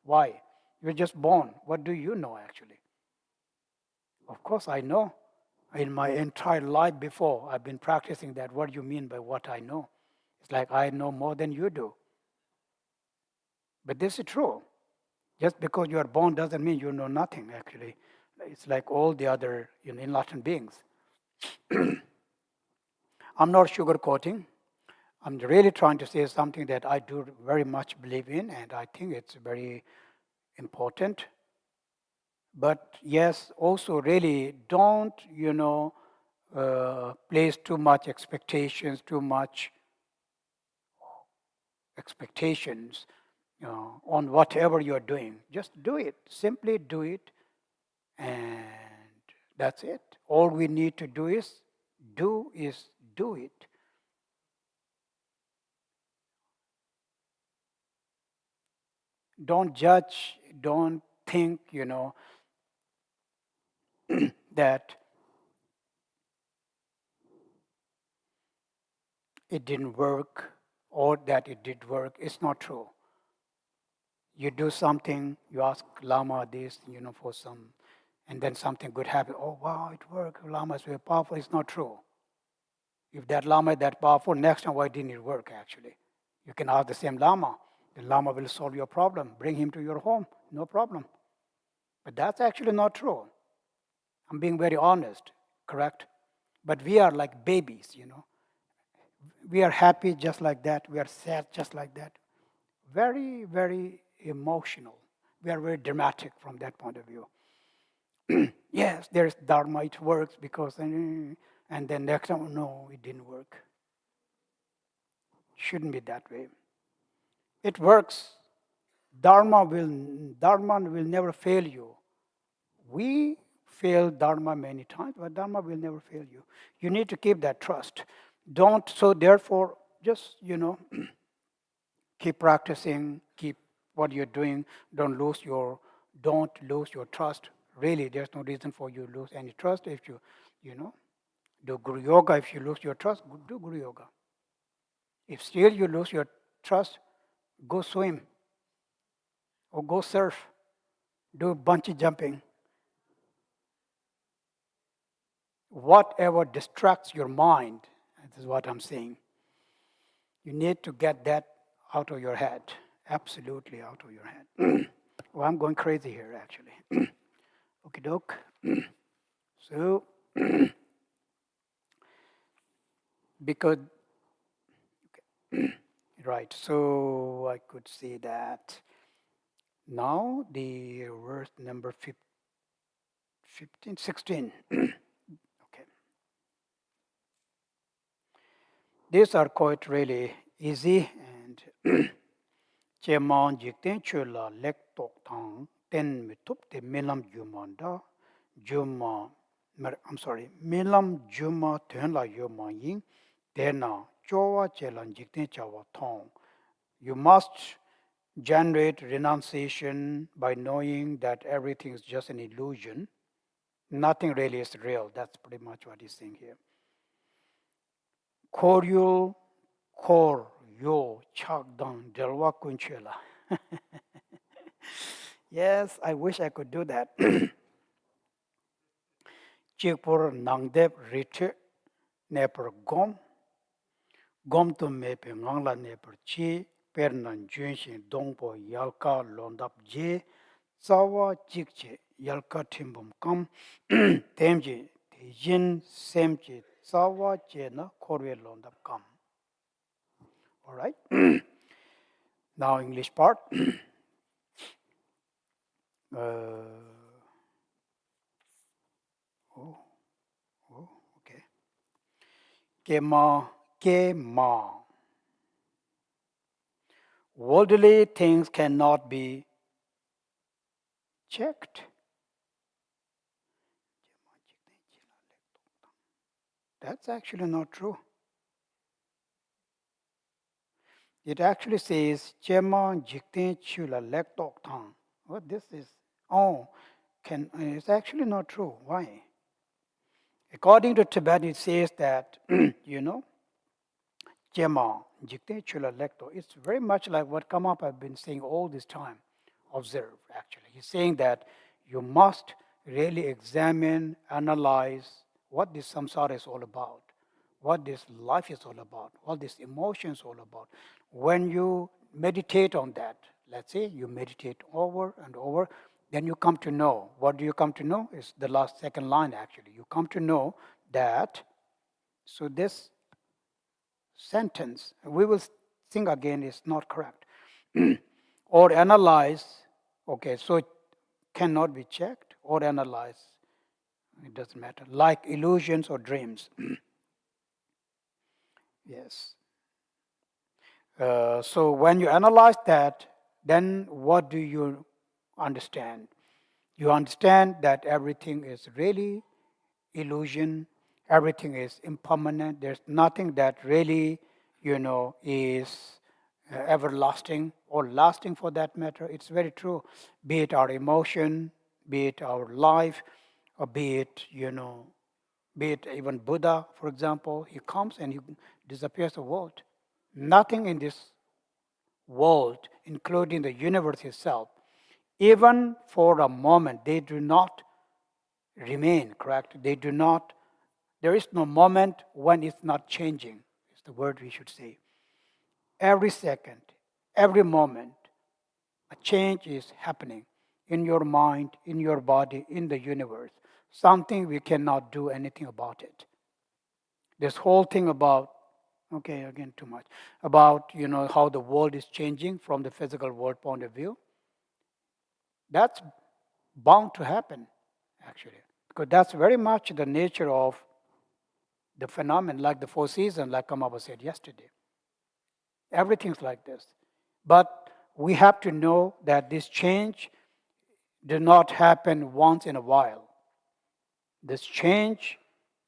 A: Why? You're just born. What do you know, actually? Of course, I know. In my entire life before, I've been practicing that. What do you mean by what I know? It's like I know more than you do. But this is true. Just because you are born doesn't mean you know nothing, actually. It's like all the other enlightened beings. I'm not sugarcoating. I'm really trying to say something that I do very much believe in, and I think it's very important. But yes, also really don't, place too much expectations on whatever you're doing. Just do it. Simply do it, and that's it. All we need to do is do it. Don't judge, don't think, that it didn't work or that it did work. It's not true. You do something, you ask Lama this, for some, and then something good happens. Oh, wow, it worked. Lama is very powerful. It's not true. If that Lama is that powerful, next time, why didn't it work, actually? You can ask the same Lama. The Lama will solve your problem. Bring him to your home. No problem. But that's actually not true. I'm being very honest, correct? But we are like babies, We are happy just like that. We are sad just like that. Very, very emotional. We are very dramatic from that point of view. Yes, there is Dharma, it works because, and then next time, no, it didn't work. Shouldn't be that way. It works. Dharma will never fail you. We fail Dharma many times, but Dharma will never fail you. You need to keep that trust. So therefore, just, keep practicing, keep what you're doing, don't lose your trust. Really, there's no reason for you to lose any trust. If you, do Guru Yoga, if you lose your trust, do Guru Yoga. If still you lose your trust, go swim or go surf, do bungee jumping. Whatever distracts your mind, this is what I'm saying. You need to get that out of your head, absolutely out of your head. Well, I'm going crazy here, actually. Okie doke. So, because, okay. Right, so I could see that. Now, the verse number 16. Okay. These are quite really easy and Cheman jikten chula lek tok tang ten mi tup te milam jumanda juma milam juma ten la yuma ying tena chowa chelan jikten chawa tong. You must generate renunciation by knowing that everything is just an illusion. Nothing really is real. That's pretty much what he's saying here. Koryul kor yo chagdang delwa kunchela. Yes, I wish I could do that. Chikpur nangdep rite nepar gom to mepe ngangla nepar chi per nan junshin dongpo yalka londap je tsawa chikche yalka timbum kam temje tejin semche tsawa che na korwe londap kam. All right. Now English part. Okay. Kema. Worldly things cannot be checked. That's actually not true. It actually says, Chema jikten chula lek tok tang. What this is? It's actually not true. Why? According to Tibet, it says that, Chema jikten chula lek tok. It's very much like what Kamap have been saying all this time. Observe, actually. He's saying that you must really examine, analyze what this samsara is all about, what this life is all about, what this emotion is all about. When you meditate on that, let's say you meditate over and over, then you come to know. What do you come to know? It's the second line, actually. You come to know that, so this sentence, we will think again, is not correct. Or analyze, okay, so it cannot be checked or analyzed. It doesn't matter. Like illusions or dreams. Yes. So when you analyze that, then what do you understand? You understand that everything is really illusion, everything is impermanent, there's nothing that really, is everlasting or lasting for that matter. It's very true. Be it our emotion, be it our life, or be it, be it even Buddha, for example, he comes and he disappears the world. Nothing in this world, including the universe itself, even for a moment, they do not remain, correct? They do not, there is no moment when it's not changing, is the word we should say. Every second, every moment, a change is happening in your mind, in your body, in the universe. Something we cannot do anything about it. This whole thing about, okay, again too much, about how the world is changing from the physical world point of view, that's bound to happen, actually, because that's very much the nature of the phenomenon, like the four seasons, like Kamaba said yesterday. Everything's like this. But we have to know that this change does not happen once in a while. This change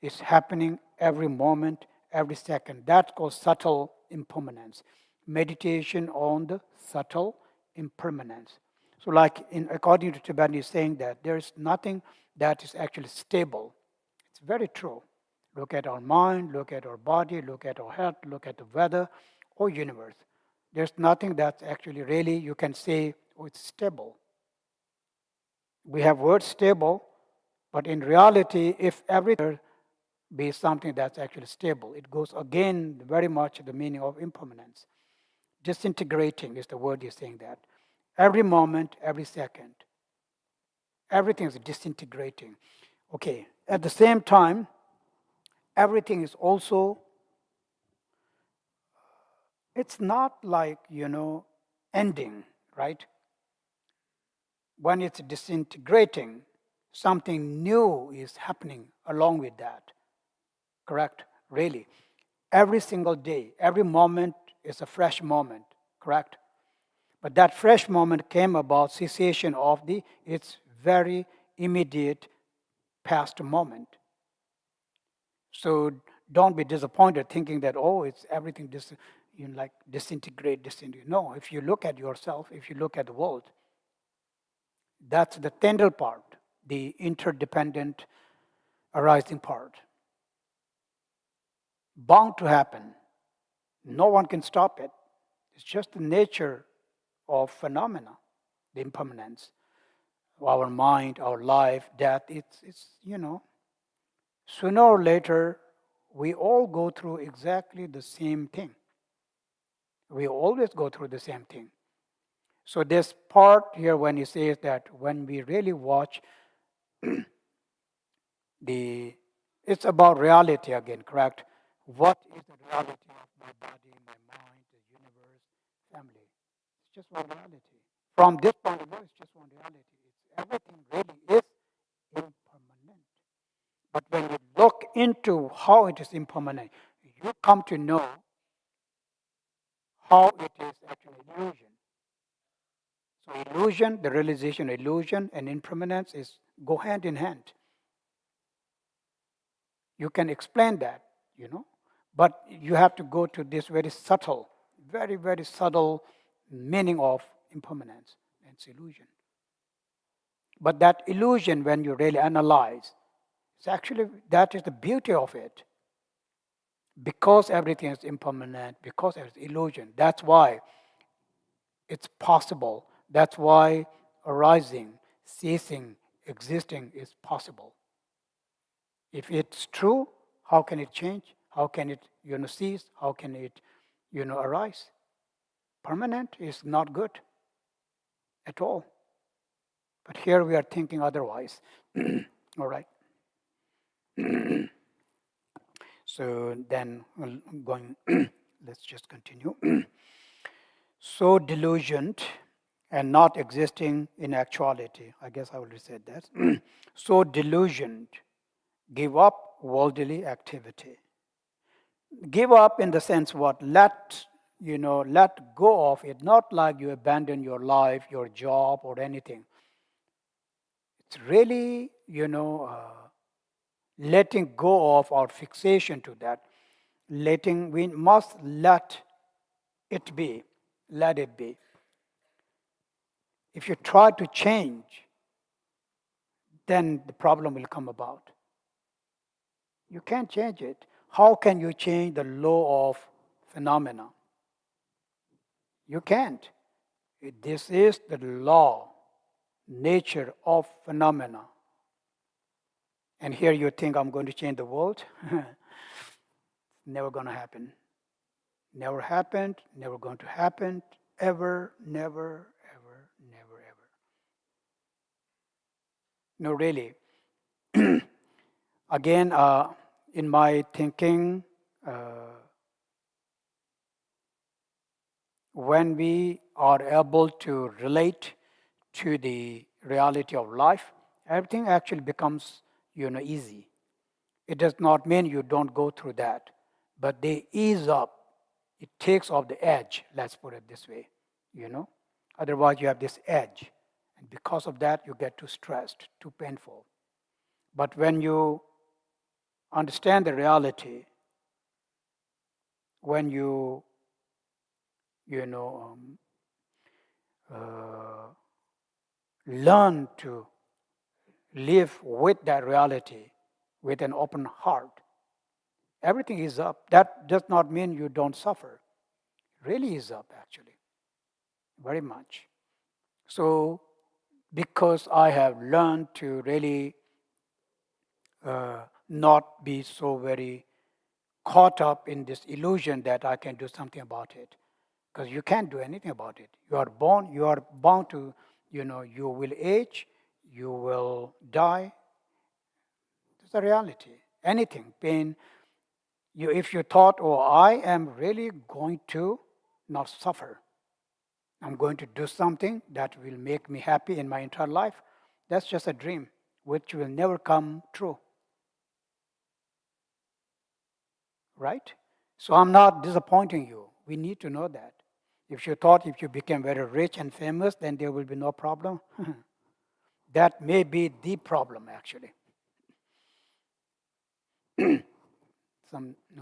A: is happening every moment, every second. That's called subtle impermanence. Meditation on the subtle impermanence. So, like according to Tibetan, is saying that there is nothing that is actually stable. It's very true. Look at our mind, look at our body, look at our health, look at the weather or universe. There's nothing that's actually really you can say, oh, it's stable. We have word stable, but in reality, if everything be something that's actually stable, it goes again very much the meaning of impermanence. Disintegrating is the word you're saying that. Every moment, every second, everything is disintegrating. Okay, at the same time, everything is also, it's not like, ending, right? When it's disintegrating, something new is happening along with that. Correct? Really. Every single day, every moment is a fresh moment. Correct? But that fresh moment came about cessation of its very immediate past moment. So don't be disappointed thinking that, oh, it's everything disintegrate. No, if you look at yourself, if you look at the world, that's the tendril part, the interdependent arising part. Bound to happen. No one can stop it. It's just the nature of phenomena, the impermanence. Our mind, our life, death, it's sooner or later, we all go through exactly the same thing. We always go through the same thing. So this part here when he says that when we really watch it's about reality again, correct? What is the reality of my body, my mind, the universe, family? It's just one reality. From this point of view, it's just one reality. Everything really is impermanent. But when you look into how it is impermanent, you come to know how it is actually illusion. So illusion, the realization of illusion and impermanence go hand in hand. You can explain that, but you have to go to this very subtle, very, very subtle meaning of impermanence. It's illusion. But that illusion, when you really analyze, it's actually, that is the beauty of it. Because everything is impermanent, because it's illusion, that's why it's possible. That's why arising, ceasing, existing is possible. If it's true, how can it change? How can it, cease? How can it, arise? Permanent is not good at all. But here we are thinking otherwise. All right. So then, let's just continue. So delusioned and not existing in actuality. I guess I already said that. So delusioned, give up worldly activity. Give up in the sense what? Let go of it. Not like you abandon your life, your job, or anything. It's really, letting go of our fixation to that. We must let it be. Let it be. If you try to change, then the problem will come about. You can't change it. How can you change the law of phenomena? You can't. This is the law, nature of phenomena. And here you think I'm going to change the world? Never going to happen. Never happened, never going to happen, ever, never, ever, never, ever. No, really. Again, in my thinking, when we are able to relate to the reality of life, everything actually becomes, easy. It does not mean you don't go through that, but they ease up. It takes off the edge, let's put it this way, Otherwise, you have this edge. And because of that, you get too stressed, too painful. But when you understand the reality, when you, you know, learn to live with that reality with an open heart, everything is up. That does not mean you don't suffer. It really is up, actually, very much. So, because I have learned to really not be so very caught up in this illusion that I can do something about it, because you can't do anything about it. You are bound to, you will age, you will die. It's a reality. Anything, pain. If you thought, oh, I am really going to not suffer, I'm going to do something that will make me happy in my entire life, that's just a dream which will never come true. Right? So I'm not disappointing you. We need to know that. If you thought if you became very rich and famous, then there will be no problem, that may be the problem, actually.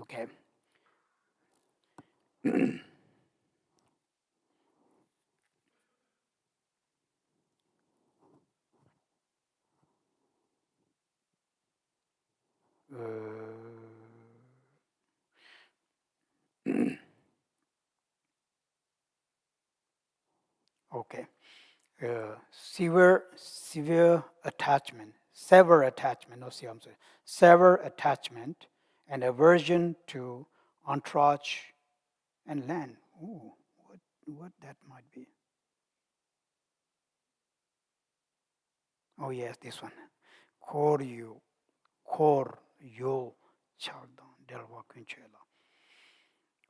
A: Okay. Okay. Severe attachment, sever attachment, no, see, I'm sorry, sever attachment and aversion to entourage and land. Ooh, what that might be. Oh yes, this one. Koryu, Koryo, Chardon, Delwa Quinchela.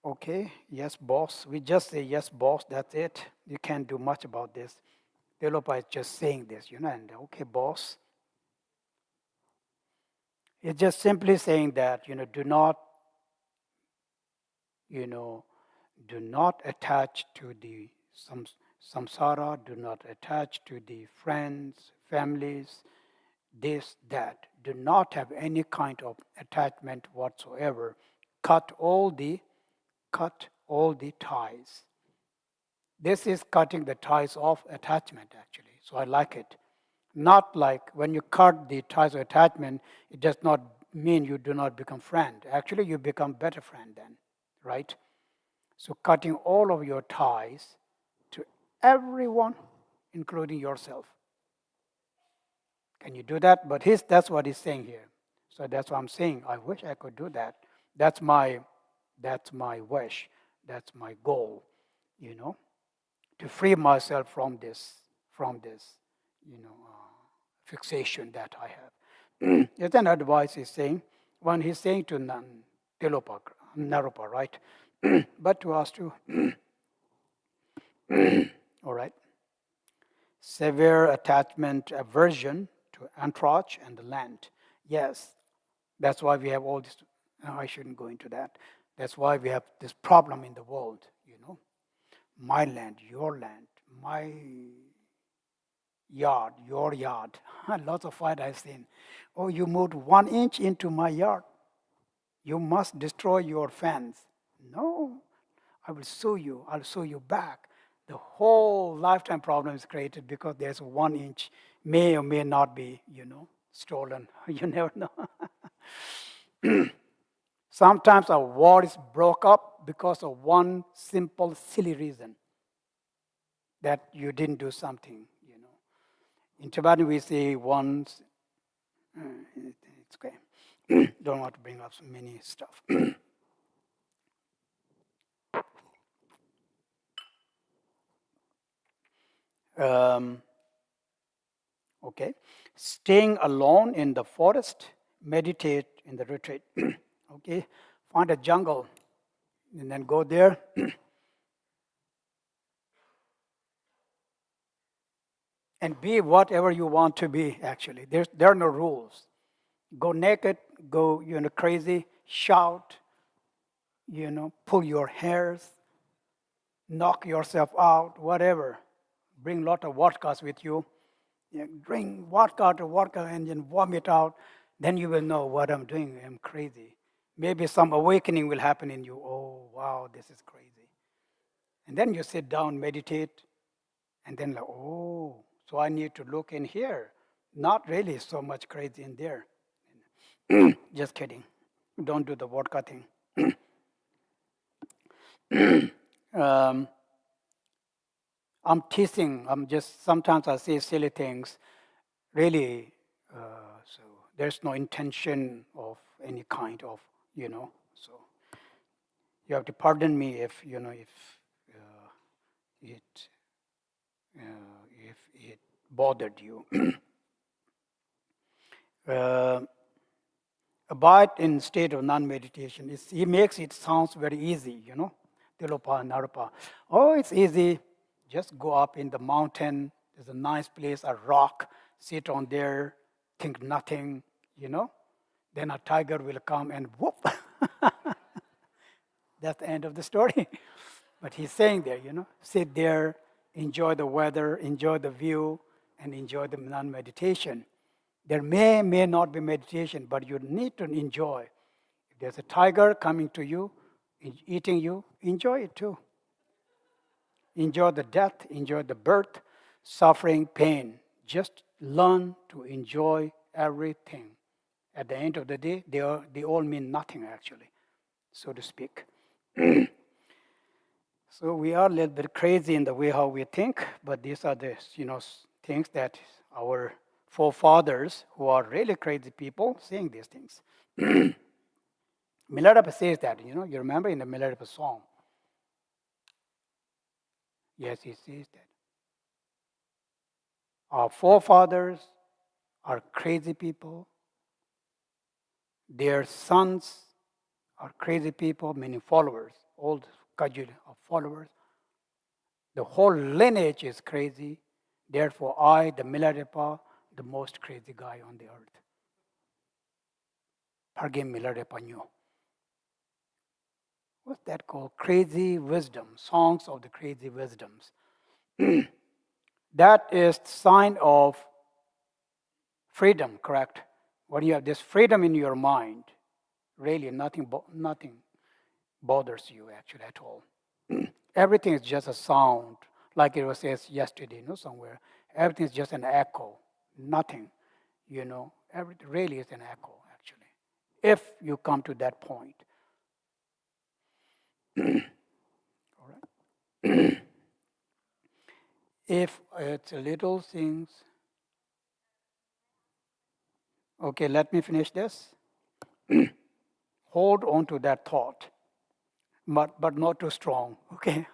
A: Okay, yes, boss. We just say yes, boss, that's it. You can't do much about this. Tilopa is just saying this, and okay, boss. It's just simply saying that, do not, do not attach to the samsara, do not attach to the friends, families, this, that. Do not have any kind of attachment whatsoever. Cut all the ties. This is cutting the ties of attachment, actually. So I like it. Not like when you cut the ties of attachment, it does not mean you do not become friend. Actually, you become better friend then, right? So cutting all of your ties to everyone, including yourself. Can you do that? But that's what he's saying here. So that's what I'm saying. I wish I could do that. That's my wish. That's my goal, to free myself from this, fixation that I have. It's an advice he's saying. When he's saying to Tilopa, Naropa, right? But to us too. All right. Severe attachment, aversion to entourage and the land. Yes, that's why we have all this. I shouldn't go into that. That's why we have this problem in the world, My land, my yard, your yard. Lots of fight I've seen. Oh, you moved 1 inch into my yard. You must destroy your fence. No, I will sue you. I'll sue you back. The whole lifetime problem is created because there's 1 inch, may or may not be, stolen. You never know. Sometimes a war is broke up because of one simple, silly reason. that you didn't do something, you know. In Tibetan we say once, it's okay. Don't want to bring up so many stuff. um, okay. Staying alone in the forest, meditate in the retreat. Okay. Find a jungle and then go there. And be whatever you want to be, actually. There are no rules. Go naked, go, crazy, shout, pull your hairs, knock yourself out, whatever. Bring a lot of vodkas with you. Drink vodka to vodka and then vomit out. Then you will know what I'm doing. I'm crazy. Maybe some awakening will happen in you. Oh, wow, this is crazy. And then you sit down, meditate, and then like, oh, so I need to look in here. Not really so much crazy in there. Just kidding. Don't do the vodka thing. um, I'm teasing. Sometimes I say silly things. Really, so there's no intention of any kind of, So you have to pardon me if, it, if it bothered you. uh, Abide in state of non-meditation. He makes it sounds very easy, Tilopa, Naropa. Oh, it's easy. Just go up in the mountain. There's a nice place, a rock. Sit on there, think nothing, Then a tiger will come and whoop. That's the end of the story. But he's saying there, sit there, enjoy the weather, enjoy the view, and enjoy the non-meditation. There may not be meditation, but you need to enjoy. If there's a tiger coming to you, eating you, enjoy it too. Enjoy the death, enjoy the birth, suffering, pain. Just learn to enjoy everything. At the end of the day, they all mean nothing actually, so to speak. So we are a little bit crazy in the way how we think, but these are the things that our forefathers, who are really crazy people, saying these things. Milarepa says that, you remember in the Milarepa song. Yes, he says that. Our forefathers are crazy people. Their sons are crazy people, meaning followers, all kajul of followers. The whole lineage is crazy. Therefore, I, the Milarepa, the most crazy guy on the earth. Pargim Milarepa knew. What's that called? Crazy wisdom, songs of the crazy wisdoms. That is the sign of freedom, correct? When you have this freedom in your mind, really nothing bothers you actually at all. Everything is just a sound, like it was said yesterday, somewhere. Everything is just an echo, nothing, Everything really is an echo actually, if you come to that point. All right. If it's little things. Okay, let me finish this. Hold on to that thought, but not too strong, okay?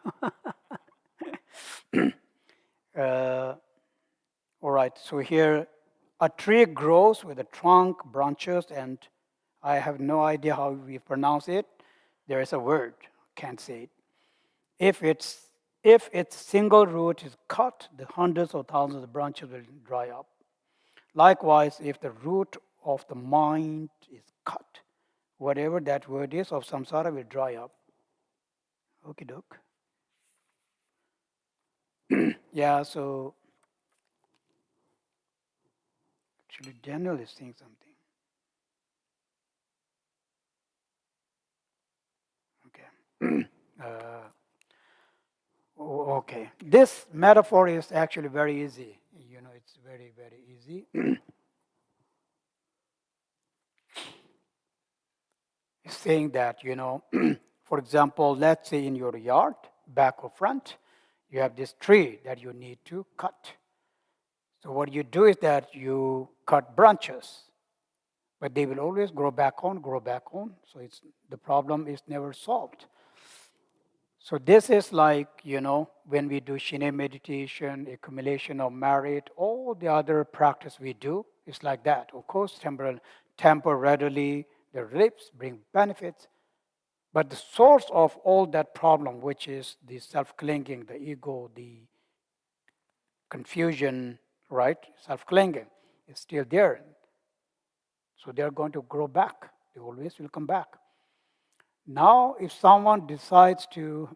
A: All right, so here, a tree grows with a trunk, branches, and I have no idea how we pronounce it. There is a word, can't say it. If its single root is cut, the hundreds or thousands of branches will dry up. Likewise, if the root of the mind is cut, whatever that word is of samsara will dry up. Okay, doke. Yeah, so actually Daniel is saying something. Okay. Okay. This metaphor is actually very easy. It's very, very easy. It's saying that, for example, let's say in your yard, back or front, You have this tree that you need to cut. So what you do is that you cut branches, but they will always grow back on. So the problem is never solved. So this is like, when we do Shine meditation, accumulation of merit, all the other practice we do is like that. Of course, temporarily, the reliefs bring benefits, but the source of all that problem, which is the self-clinging, the ego, the confusion, right? Self-clinging is still there. So they're going to grow back. They always will come back. Now, if someone decides to,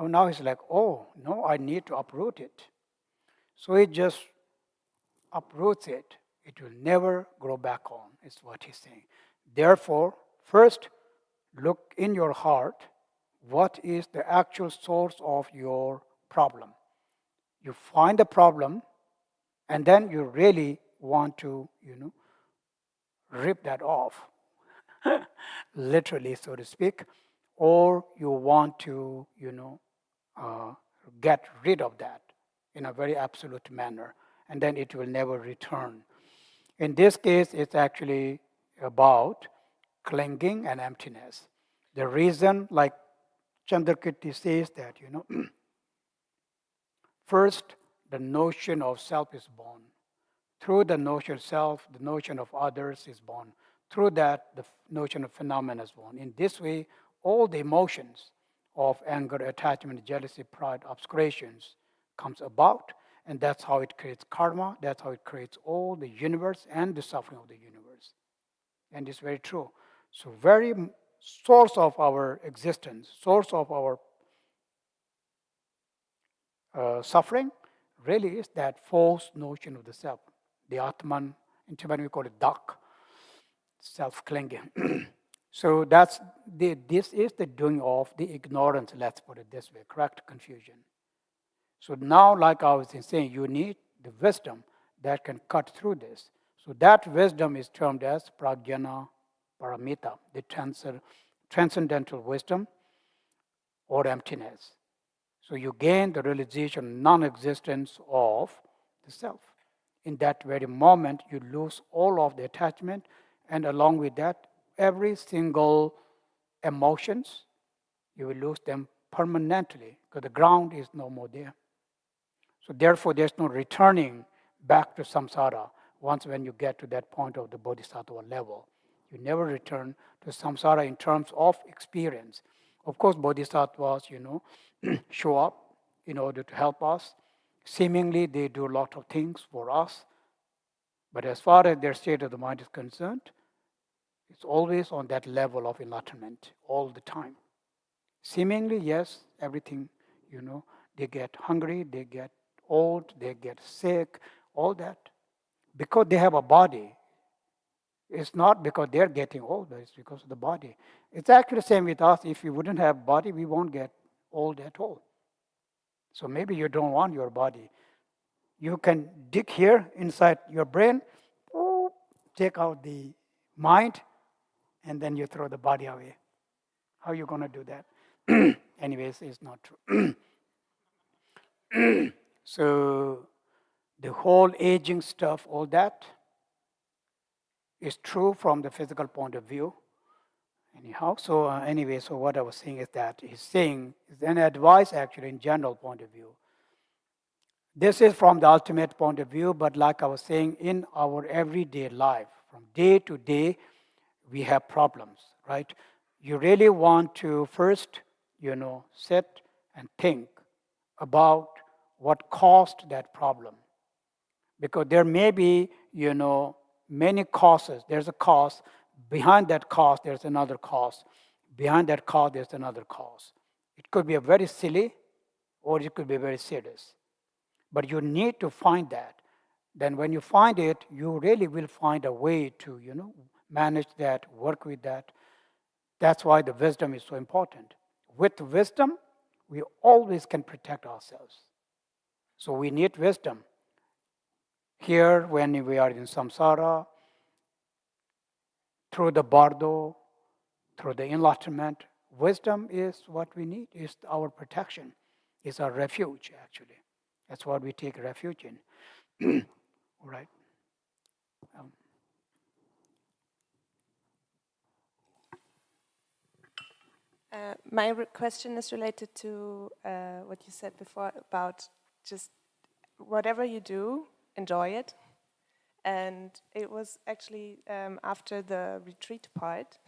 A: now he's like, oh, no, I need to uproot it. So he just uproots it. It will never grow back on, is what he's saying. Therefore, first, look in your heart, what is the actual source of your problem? You find the problem, and then you really want to, rip that off, literally, so to speak, or you want to, get rid of that in a very absolute manner, and then it will never return. In this case, it's actually about clinging and emptiness. The reason, like Chandrakirti says that, first, the notion of self is born. Through the notion of self, the notion of others is born. Through that, the notion of phenomena is born. In this way, all the emotions of anger, attachment, jealousy, pride, obscurations comes about, and that's how it creates karma. That's how it creates all the universe and the suffering of the universe. And it's very true. So very source of our existence, source of our suffering, really is that false notion of the self. The Atman, in Tibetan we call it dak, self-clinging. So this is the doing of the ignorance, let's put it this way, correct confusion. So now, like I was saying, you need the wisdom that can cut through this. So that wisdom is termed as prajna paramita, the transcendental wisdom or emptiness. So you gain the realization, non-existence of the self. In that very moment, you lose all of the attachment, and along with that, every single emotions, you will lose them permanently because the ground is no more there. So therefore, there's no returning back to samsara once when you get to that point of the bodhisattva level. You never return to samsara in terms of experience. Of course, bodhisattvas, show up in order to help us. Seemingly, they do a lot of things for us. But as far as their state of the mind is concerned, it's always on that level of enlightenment all the time. Seemingly, yes, everything, they get hungry, they get old, they get sick, all that. Because they have a body. It's not because they're getting old, but it's because of the body. It's actually the same with us. If we wouldn't have body, we won't get old at all. So maybe you don't want your body. You can dig here inside your brain, take out the mind, and then you throw the body away. How are you going to do that? Anyways, it's not true. So the whole aging stuff, all that is true from the physical point of view. Anyhow, so so what I was saying is that he's saying is an advice actually in general point of view. This is from the ultimate point of view, but like I was saying, in our everyday life, from day to day, we have problems, right? You really want to first, sit and think about what caused that problem. Because there may be, many causes. There's a cause. Behind that cause, there's another cause. Behind that cause, there's another cause. It could be a very silly, or it could be very serious. But you need to find that. Then when you find it, you really will find a way to, manage that, work with that. That's why the wisdom is so important. With wisdom, we always can protect ourselves. So we need wisdom. Here, when we are in samsara, through the bardo, through the enlightenment, wisdom is what we need, is our protection, is our refuge, actually. That's what we take refuge in. Right. Um,
B: My question is related to what you said before about just whatever you do, enjoy it. And it was actually after the retreat part.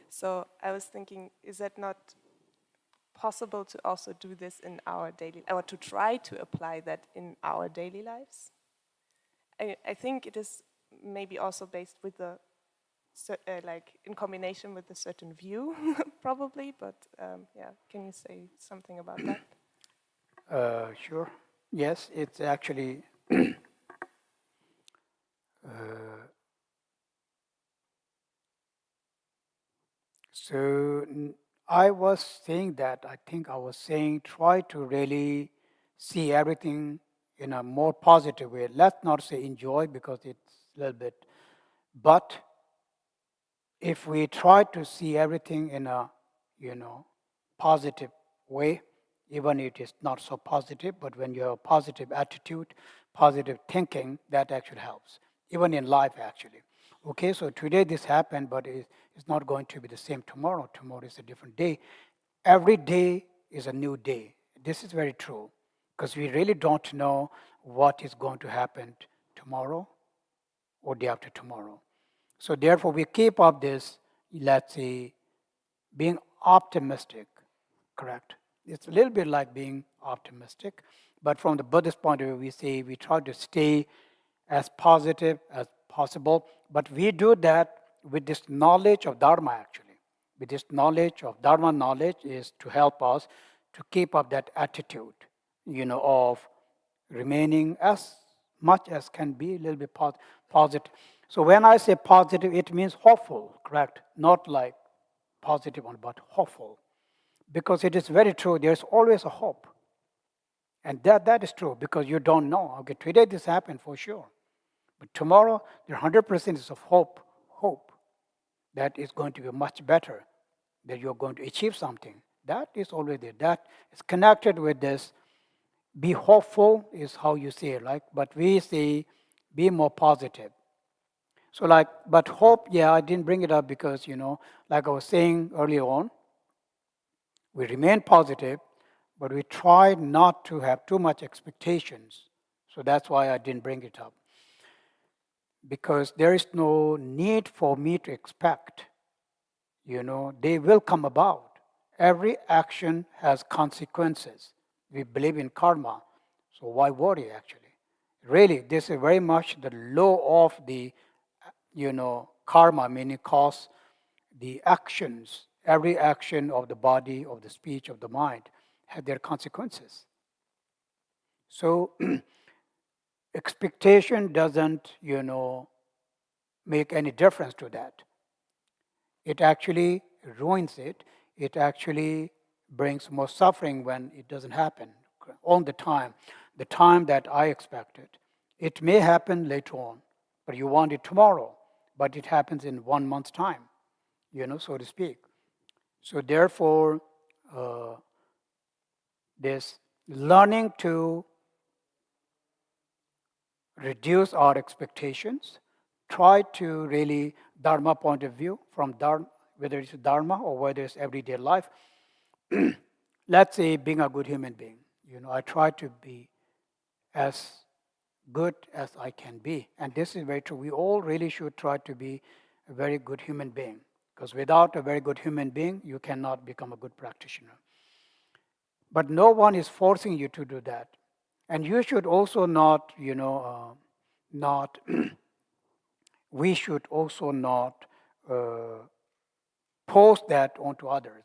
B: So I was thinking, is that not possible to also do this in our daily, or to try to apply that in our daily lives? I think it is maybe also based with the like in combination with a certain view, probably. But yeah, can you say something about that?
A: Sure. Yes, it's actually so. I was saying that. I think I was saying try to really see everything in a more positive way. Let's not say enjoy because it's a little bit, but if we try to see everything in a, positive way, even if it is not so positive, but when you have a positive attitude, positive thinking, that actually helps, even in life actually. Okay, so today this happened, but it's not going to be the same tomorrow. Tomorrow is a different day. Every day is a new day. This is very true because we really don't know what is going to happen tomorrow or day after tomorrow. So therefore, we keep up this, let's say, being optimistic, correct? It's a little bit like being optimistic, but from the Buddhist point of view, we say we try to stay as positive as possible, but we do that with this knowledge of Dharma actually. With this knowledge of Dharma, knowledge is to help us to keep up that attitude, of remaining as much as can be a little bit positive. So when I say positive, it means hopeful, correct? Not like positive one, but hopeful. Because it is very true, there's always a hope. And that is true because you don't know. Okay, today this happened for sure. But tomorrow, there 100% is of hope that is going to be much better, that you're going to achieve something. That is always there. That is connected with this. Be hopeful is how you say it, like, but we say be more positive. So like, but hope, yeah, I didn't bring it up because, like I was saying earlier on, we remain positive, but we try not to have too much expectations. So that's why I didn't bring it up. Because there is no need for me to expect. They will come about. Every action has consequences. We believe in karma. So why worry actually? Really, this is very much the law of the, karma, meaning cause, the actions, every action of the body, of the speech, of the mind, have their consequences. So expectation doesn't, make any difference to that. It actually ruins it. It actually brings more suffering when it doesn't happen on the time that I expected. It may happen later on, but you want it tomorrow, but it happens in 1 month's time, so to speak. So therefore, this learning to reduce our expectations, try to really Dharma point of view from Dharma, whether it's Dharma or whether it's everyday life. Let's say being a good human being. I try to be as good as I can be. And this is very true. We all really should try to be a very good human being. Because without a very good human being, you cannot become a good practitioner. But no one is forcing you to do that. And you should also not, not, we should also not post that onto others.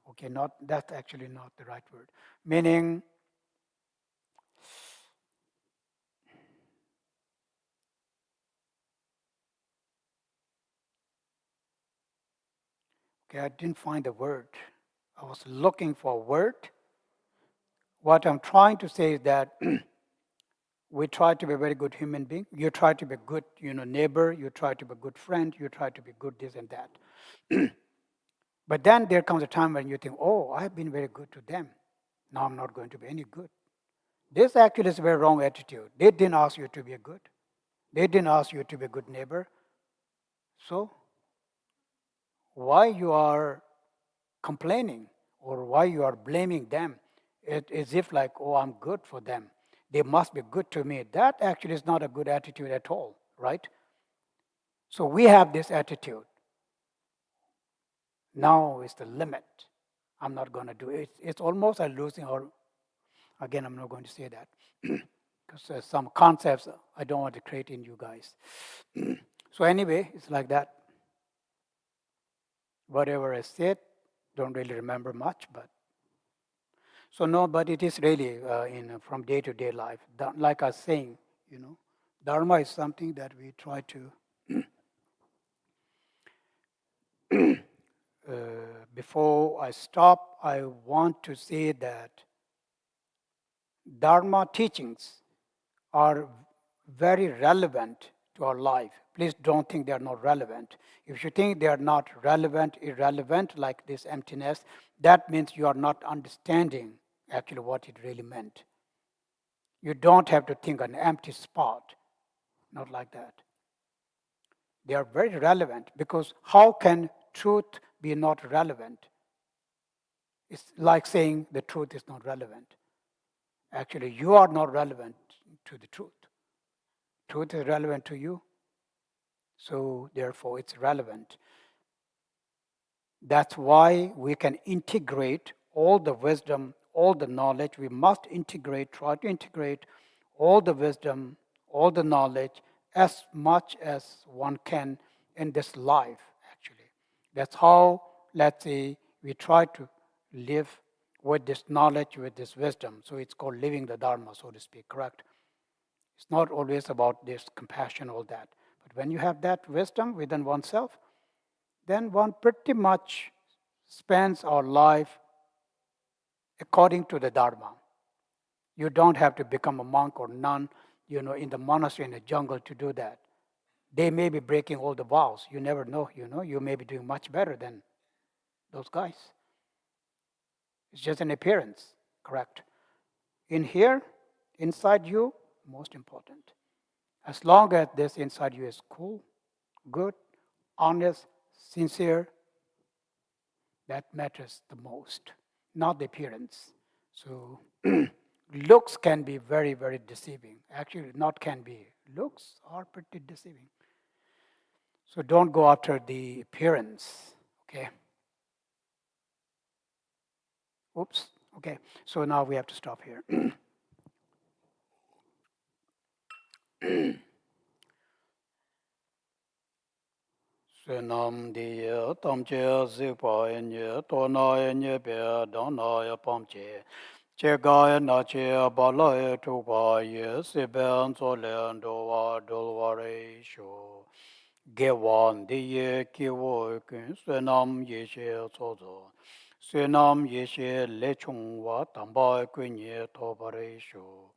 A: Okay, that's actually not the right word. Meaning, okay, I didn't find the word. I was looking for a word. What I'm trying to say is that we try to be a very good human being. You try to be a good, neighbor. You try to be a good friend. You try to be good this and that. But then there comes a time when you think, oh, I've been very good to them. Now I'm not going to be any good. This actually is a very wrong attitude. They didn't ask you to be a good. They didn't ask you to be a good neighbor. So why you are complaining or why you are blaming them? It is if like, oh, I'm good for them. They must be good to me. That actually is not a good attitude at all, right? So we have this attitude. Now is the limit. I'm not going to do it. It's almost like losing, or again, I'm not going to say that because there's some concepts I don't want to create in you guys. So anyway, it's like that. Whatever I said, don't really remember much, but so no, but it is really from day to day life. Like I was saying, Dharma is something that we try to. Before I stop, I want to say that Dharma teachings are very relevant to our life. Please don't think they are not relevant. If you think they are not relevant, irrelevant, like this emptiness, that means you are not understanding actually what it really meant. You don't have to think an empty spot, not like that. They are very relevant because how can truth be not relevant? It's like saying the truth is not relevant. Actually, you are not relevant to the truth. Truth is relevant to you, so therefore it's relevant. That's why we can integrate all the wisdom, all the knowledge. We must try to integrate all the wisdom, all the knowledge as much as one can in this life, actually. That's how, let's say, we try to live with this knowledge, with this wisdom. So it's called living the Dharma, so to speak, correct? It's not always about this compassion, all that. But when you have that wisdom within oneself, then one pretty much spends our life according to the Dharma. You don't have to become a monk or nun, in the monastery in the jungle to do that. They may be breaking all the vows. You never know, you may be doing much better than those guys. It's just an appearance, correct? In here, inside you, most important. As long as this inside you is cool, good, honest, sincere, that matters the most, not the appearance. So looks can be very, very deceiving. Actually, not can be. Looks are pretty deceiving. So don't go after the appearance, okay? Oops, okay. So now we have to stop here. Senam diye tamche zikpa nye tona nye pe dana ya pamche che ga na che bala ye tukpa ye siben so le do wa dol wa re sho ge wan diye ki wo kun senam ye she so zo senam ye she le chung wa tamba kun ye to ba re sho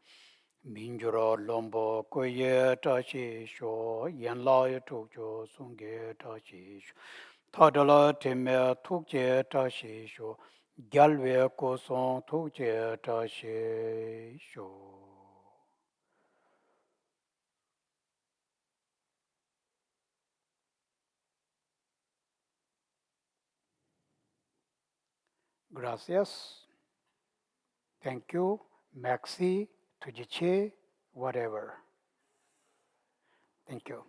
A: Minjuro lombo koye tashi sho yen la tukjo sungye tashi sho tadala teme tukje tashi sho gyalwe kosong tukje tashi sho. Gracias. Thank you. Maxi, tujiche, whatever. Thank you.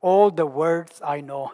A: All the words I know.